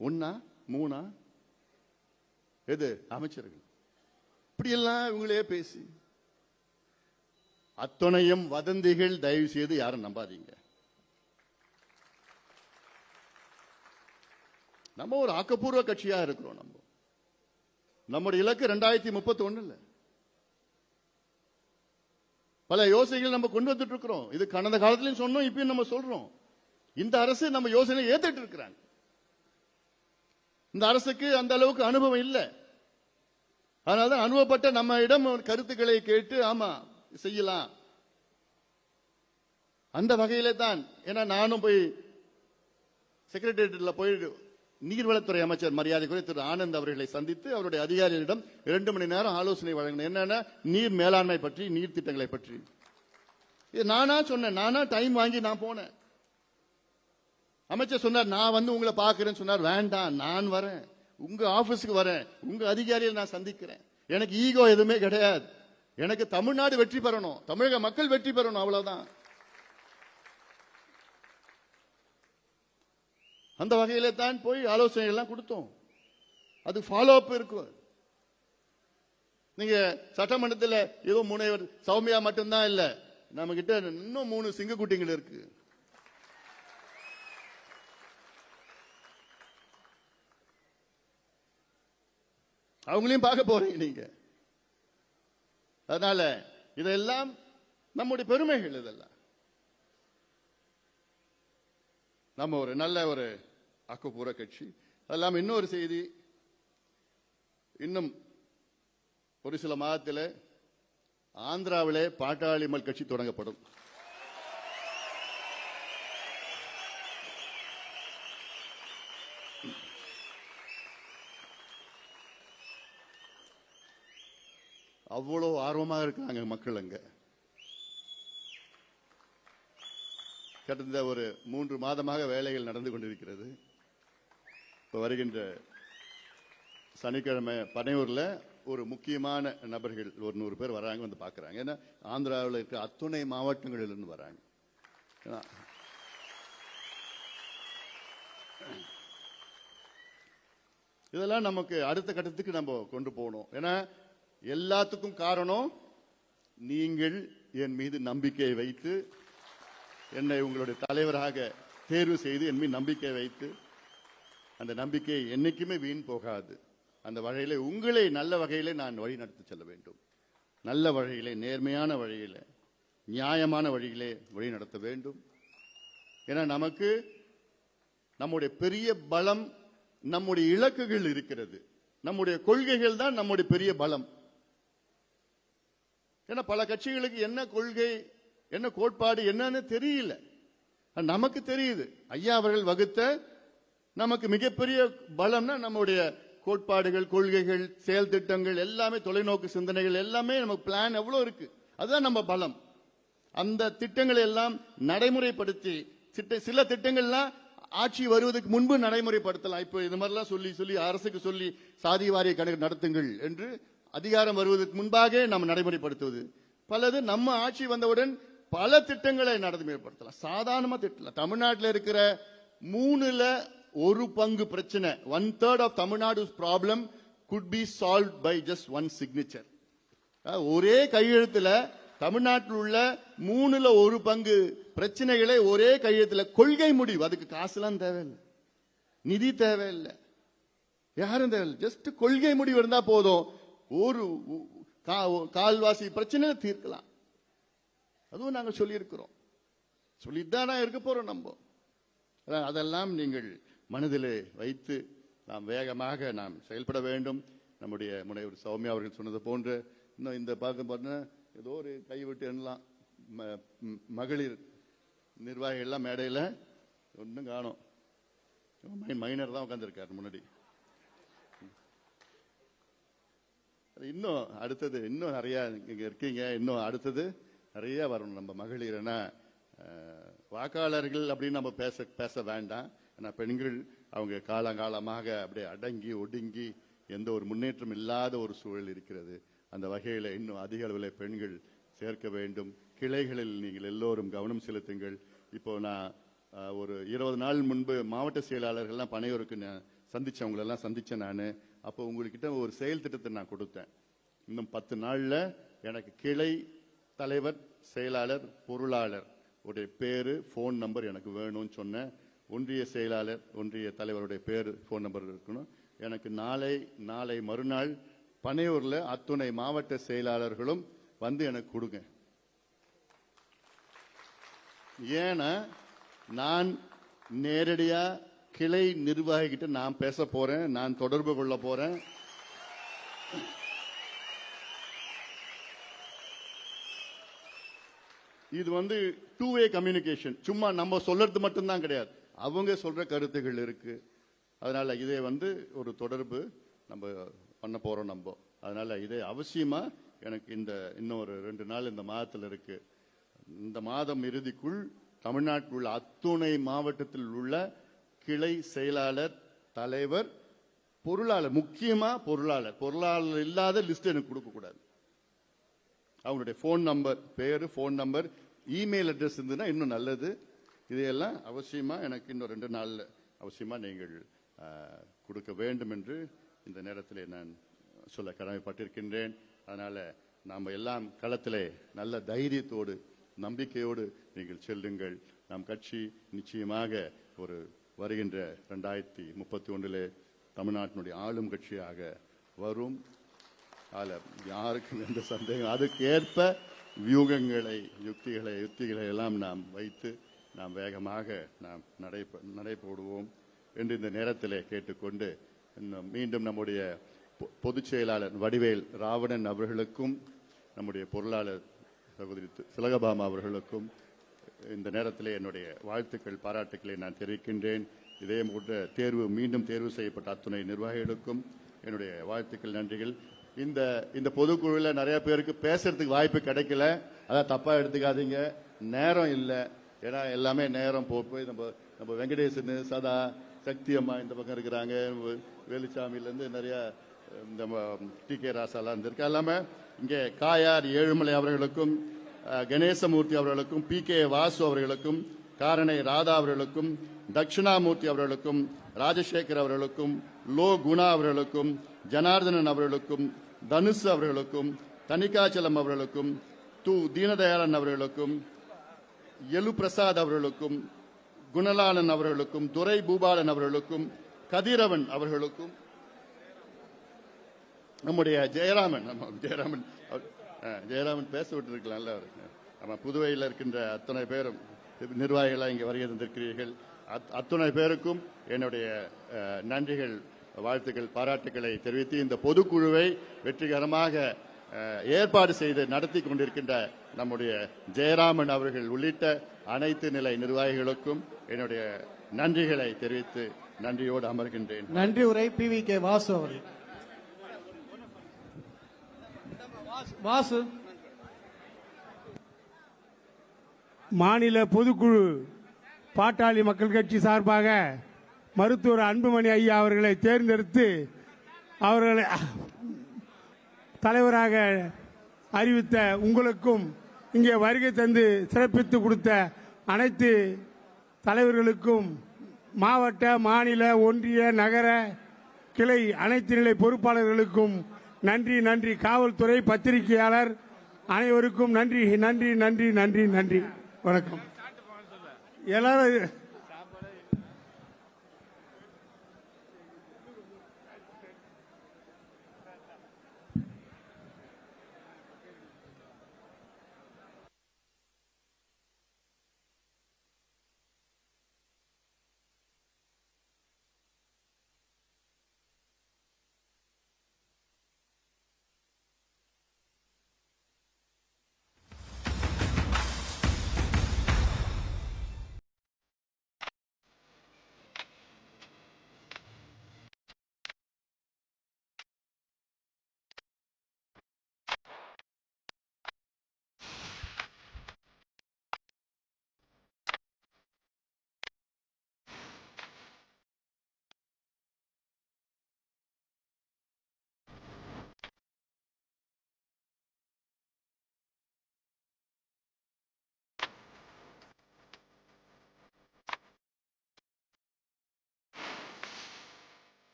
1, 3 எது அமைச்சர்கள் இப்படி எல்லாம் இவங்களே பேசி, அத்தனையும் வதந்திகள். தயவு செய்து யாரும் நம்பாதீங்க. நம்ம ஒரு ஆக்கப்பூர்வ கட்சியா இருக்கிறோம். நம்முடைய இலக்கு 2031. பல யோசனைகள் நம்ம கொண்டு வந்துட்டு இருக்கிறோம். இது கடந்த காலத்திலையும் சொன்னோம், இப்பயும் நம்ம சொல்றோம். இந்த அரசு நம்ம யோசனை ஏத்துட்டு இருக்கிறாங்க. இந்த அரசுக்கு அந்த அளவுக்கு அனுபவம் இல்லை. அதனாலதான் அனுபவப்பட்ட நம்ம இடம் கருத்துக்களை கேட்டு ஆமா செய்யலாம் அந்த வகையில தான். ஏன்னா நானும் போய் செக்ரட்டேரியட்ல போய் நீர்வளத்துறை அமைச்சர் மரியாதைக்குரிய திரு ஆனந்த் அவர்களை சந்தித்து அவருடைய அதிகாரிகளிடம் 2 மணி நேரம் ஆலோசனை வழங்கினேன். என்னன்னா நீர் மேலாண்மை பற்றி, நீர் திட்டங்களை பற்றி. இது நானா சொன்னேன், நானா டைம் வாங்கி நான் போனேன். அமைச்சர் சொன்னார் நான் வந்து உங்களை பார்க்கிறேன்னு சொன்னார். வேண்டாம், நான் வரேன், உங்க ஆபீஸ்க்கு வரேன், உங்க அதிகாரியை நான் சந்திக்கிறேன். எனக்கு ஈகோ எதுவுமே கிடையாது. எனக்கு தமிழ்நாடு வெற்றி பெறணும், தமிழக மக்கள் வெற்றி பெறணும், அவ்வளவுதான். அந்த வகையில தான் போய் ஆலோசனை எல்லாம் கொடுத்தோம். அது ஃபாலோ அப் இருக்கும். நீங்க சட்டமன்றத்தில் ஏதோ முனைவர் சௌமியா மட்டும்தான் இல்ல, நம்ம கிட்ட இன்னும் 3 சிங்கக்குட்டிகள் இருக்கு. அவங்களையும் பார்க்க போறீங்க நீங்க. அதனால இதெல்லாம் நம்முடைய பெருமைகள். இதெல்லாம் நம்ம ஒரு நல்ல ஒரு ஆக்கப்பூர்வ கட்சி. அதெல்லாம் இன்னொரு செய்தி, இன்னும் ஒரு சில மாதத்தில் ஆந்திராவிலே பாட்டாளி மக்கள் கட்சி தொடங்கப்படும். அவ்வளவு ஆர்வமாக இருக்காங்க மக்கள். அங்க கடந்த ஒரு 3 மாதமாக வேலைகள் நடந்து கொண்டிருக்கிறது. இப்ப வருகின்ற சனிக்கிழமை பனையூர்ல ஒரு முக்கியமான நபர்கள் ஒரு 100 பேர் வராங்க, வந்து பார்க்கறாங்க. ஏன்னா ஆந்திராவில் இருக்க அத்துணை மாவட்டங்களிலிருந்து வராங்க. இதெல்லாம் நமக்கு அடுத்த கட்டத்துக்கு நம்ம கொண்டு போகணும். ஏன்னா எல்லாத்துக்கும் காரணம் நீங்கள் என் மீது நம்பிக்கை வைத்து என்னை உங்களுடைய தலைவராக தேர்வு செய்து என் மீது நம்பிக்கை வைத்து, அந்த நம்பிக்கை என்னைக்குமே வீண் போகாது. அந்த வகையிலே உங்களை நல்ல வகையிலே நான் வழி நடத்தி செல்ல வேண்டும். நல்ல வழியிலே, நேர்மையான வழியிலே, நியாயமான வழியிலே வழி நடத்த வேண்டும். ஏன்னா நமக்கு நம்முடைய பெரிய பலம் நம்முடைய இலக்குகள் இருக்கிறது. நம்முடைய கொள்கைகள் தான் நம்முடைய பெரிய பலம். ஏன்னா பல கட்சிகளுக்கு என்ன கொள்கை, என்ன கோட்பாடு என்னன்னு தெரியல. நமக்கு தெரியுது. ஐயா அவர்கள் வகுத்த நமக்கு மிகப்பெரிய பலம்னா நம்முடைய கோட்பாடுகள், கொள்கைகள், செயல் திட்டங்கள் எல்லாமே, தொலைநோக்கு சிந்தனைகள் எல்லாமே நமக்கு பிளான் எவ்வளவு இருக்கு. அதுதான் நம்ம பலம். அந்த திட்டங்களை எல்லாம் நடைமுறைப்படுத்தி, சில திட்டங்கள்லாம் ஆட்சி வருவதற்கு முன்பு நடைமுறைப்படுத்தலாம். இப்போ இது மாதிரிலாம் சொல்லி அரசுக்கு சொல்லி சாதி வாரிய கணக்கு நடத்துங்கள் என்று அதிகாரம் வருவதற்கு முன்பாக நம்ம நடைமுறைப்படுத்துவது. பலது நம்ம ஆட்சி வந்தவுடன் பல திட்டங்களை நடைமுறைப்படுத்தலாம். சாதாரணமா திட்டலாம். தமிழ்நாட்டில் இருக்கிற 3/1 பிரச்சனை, 1/3 of Tamilnadu's problem could be solved by just one signature. ஒரே கையெழுத்துல தமிழ்நாட்டில் உள்ள 3/1 பிரச்சனைகளை ஒரே கையெழுத்துல, கொள்கை முடிவு. அதுக்கு காசுலாம் தேவையில்லை, நிதி தேவையில்லை, யாரும் தேவையில்லை. ஜஸ்ட் கொள்கை முடிவு இருந்தா போதும். ஒரு கால்வாசி பிரச்சனையில தீர்க்கலாம். அதுவும் நாங்கள் சொல்லி இருக்கிறோம், சொல்லித்தானா இருக்க போறோம் நம்ம. அதெல்லாம் நீங்கள் மனதிலே வைத்து நாம் வேகமாக நாம் செயல்பட வேண்டும். நம்முடைய முனைவர் சௌமியா அவர்கள் சொன்னது போன்று இன்னும் இந்த பார்க்க ஏதோ ஒரு கைவிட்டு எண்ணலாம் மகளிர் நிர்வாகிகள் எல்லாம் மேடையில் ஒன்றும் காணும். மைனர் தான் உட்கார்ந்துருக்காரு முன்னாடி. இன்னும் அடுத்தது இன்னும் நிறைய இங்க இருக்கீங்க. இன்னும் அடுத்தது நிறைய வரணும். நம்ம மகளிர்னா வாக்காளர்கள் அப்படின்னு நம்ம பேச வேண்டாம். ஏன்னா பெண்கள் அவங்க காலங்காலமாக அப்படியே அடங்கி ஒடுங்கி எந்த ஒரு முன்னேற்றம் இல்லாத ஒரு சூழல் இருக்கிறது. அந்த வகையில் இன்னும் அதிக அளவில் பெண்கள் சேர்க்க வேண்டும். கிளைகளில் நீங்கள் எல்லோரும் கவனம் செலுத்துங்கள். இப்போ நான் ஒரு 20 நாள் முன்பு மாவட்ட செயலாளர்கள்லாம் பனையூருக்கு சந்திச்சவங்களெல்லாம் சந்திச்சேன் நான். அப்போ உங்ககிட்ட ஒரு செயல் திட்டத்தை நான் கொடுத்தேன். இன்னும் 10 நாள்ல எனக்கு கிளை தலைவர், செயலாளர், பொருளாளர் உடைய பேரு, போன் நம்பர் எனக்கு வேணும்னு சொன்னேன். ஒன்றிய செயலாளர், ஒன்றிய தலைவருடைய பேரு, போன் நம்பர் இருக்கணும். எனக்கு நாளை மறுநாள் பனையூர்ல அத்துணை மாவட்ட செயலாளர்களும் வந்து எனக்கு கொடுங்க. ஏன்னா நான் நேரடியா கிளை நிர்வாகிகிட்ட நான் பேச போறேன், நான் தொடர்பு கொள்ள போறேன். இது வந்து 2-way கம்யூனிகேஷன். சும்மா நம்ம சொல்றது மட்டும்தான் கிடையாது, அவங்க சொல்ற கருத்துகள் இருக்கு. அதனால இதே வந்து ஒரு தொடர்பு நம்ம பண்ண போறோம் நம்ம. அதனால இதே அவசியமா எனக்கு இன்னும் ஒரு 2 நாள் இந்த மாதத்தில் இருக்கு. இந்த மாதம் இறுதிக்குள் தமிழ்நாட்டில் உள்ள அத்துணை மாவட்டத்தில் உள்ள கிளை செயலாளர், தலைவர், பொருளாளர், முக்கியமா பொருளாளர் இல்லாத லிஸ்ட் எனக்கு கொடுக்க கூடாது. அவங்களுடைய போன் நம்பர், பேரு, போன் நம்பர், இமெயில் அட்ரஸ் இருந்ததுன்னா இன்னும் நல்லது. இதையெல்லாம் அவசியமா எனக்கு இன்னும் 2 நாள்ல அவசியமா நீங்கள் கொடுக்க வேண்டும் என்று இந்த நேரத்தில் நான் சொல்ல கடமைப்பட்டிருக்கின்றேன். அதனால நாம எல்லாம் களத்திலே நல்ல தைரியத்தோடு, நம்பிக்கையோடு நீங்கள் செல்லுங்கள். நம் கட்சி நிச்சயமாக ஒரு வருகின்ற 2031 தமிழ்நாட்டினுடைய ஆளும் கட்சியாக வரும். யாருக்கும் எந்த சந்தேகம். அதுக்கு ஏற்ப வியூகங்களை, யுக்திகளை எல்லாம் நாம் வைத்து நாம் வேகமாக நாம் நடைபோடுவோம் என்று இந்த நேரத்தில் கேட்டுக்கொண்டு, மீண்டும் நம்முடைய பொதுச் செயலாளர் வடிவேல் ராவணன் அவர்களுக்கும் நம்முடைய பொருளாளர் சகோதரி திலகபாமா அவர்களுக்கும் இந்த நேரத்தில் என்னுடைய வாழ்த்துக்கள் பாராட்டுக்களை நான் தெரிவிக்கின்றேன். இதே போன்ற மீண்டும் தேர்வு செய்யப்பட்ட அத்துணை நிர்வாகிகளுக்கும் என்னுடைய வாழ்த்துக்கள், நன்றிகள். இந்த பொதுக்குழுவில் நிறைய பேருக்கு பேசுறதுக்கு வாய்ப்பு கிடைக்கல, அதான் தப்பா எடுத்துக்காதீங்க. நேரம் இல்லை, ஏன்னா எல்லாமே நேரம் போய் நம்ம வெங்கடேசன், சதா, சக்தி அம்மா இந்த பக்கம் இருக்கிறாங்க, வேலுச்சாமியிலேருந்து நிறைய நம்ம TK ராசாலாம் இருந்திருக்கு. எல்லாமே இங்கே காயார் ஏழுமலை அவர்களுக்கும், கணேசமூர்த்தி அவர்களுக்கும், PK வாசு அவர்களுக்கும், காரணை ராதா அவர்களுக்கும், தட்சிணாமூர்த்தி அவர்களுக்கும், ராஜசேகர் அவர்களுக்கும், லோ குணா அவர்களுக்கும், ஜனார்தனன் அவர்களுக்கும், தனுஷ் அவர்களுக்கும், தனிகாச்சலம் அவர்களுக்கும், தீனதயாளன் அவர்களுக்கும், எலு பிரசாத் அவர்களுக்கும், குணலாலன் அவர்களுக்கும், துரை பூபாலன் அவர்களுக்கும், கதிரவன் அவர்களுக்கும், நம்முடைய ஜெயராமன் பேச விட்டு இருக்கலாம்ல. நம்ம புதுவையில் இருக்கின்ற அத்தனை பேரும் நிர்வாகிகளாக இங்கே வருகை தந்திருக்கிறீர்கள். அத்துணை பேருக்கும் என்னுடைய நன்றிகள், வாழ்த்துக்கள், பாராட்டுக்களை தெரிவித்து இந்த பொதுக்குழுவை வெற்றிகரமாக ஏற்பாடு செய்து நடத்தி கொண்டிருக்கின்ற நம்முடைய ஜெயராமன் அவர்கள் உள்ளிட்ட அனைத்து நிலை நிர்வாகிகளுக்கும் என்னுடைய நன்றிகளை தெரிவித்து நன்றியோடு அமர்கின்றேன். நன்றி உரை PVK வாசு அவர்கள். வாசு. மாநில பொதுக்குழு பாட்டாளி மக்கள் கட்சி சார்பாக மருத்துவர் அன்புமணி ஐயா அவர்களை தேர்ந்தெடுத்து அவர்களை தலைவராக அறிவித்த உங்களுக்கும், இங்கே வருகை தந்து சிறப்பித்து கொடுத்த அனைத்து தலைவர்களுக்கும், மாவட்ட, மாநில, ஒன்றிய, நகர கிளை அனைத்து நிலை பொறுப்பாளர்களுக்கும் நன்றி. நன்றி. காவல்துறை, பத்திரிகையாளர் அனைவருக்கும் நன்றி, நன்றி, நன்றி, நன்றி, நன்றி. வணக்கம். எல்லாரும்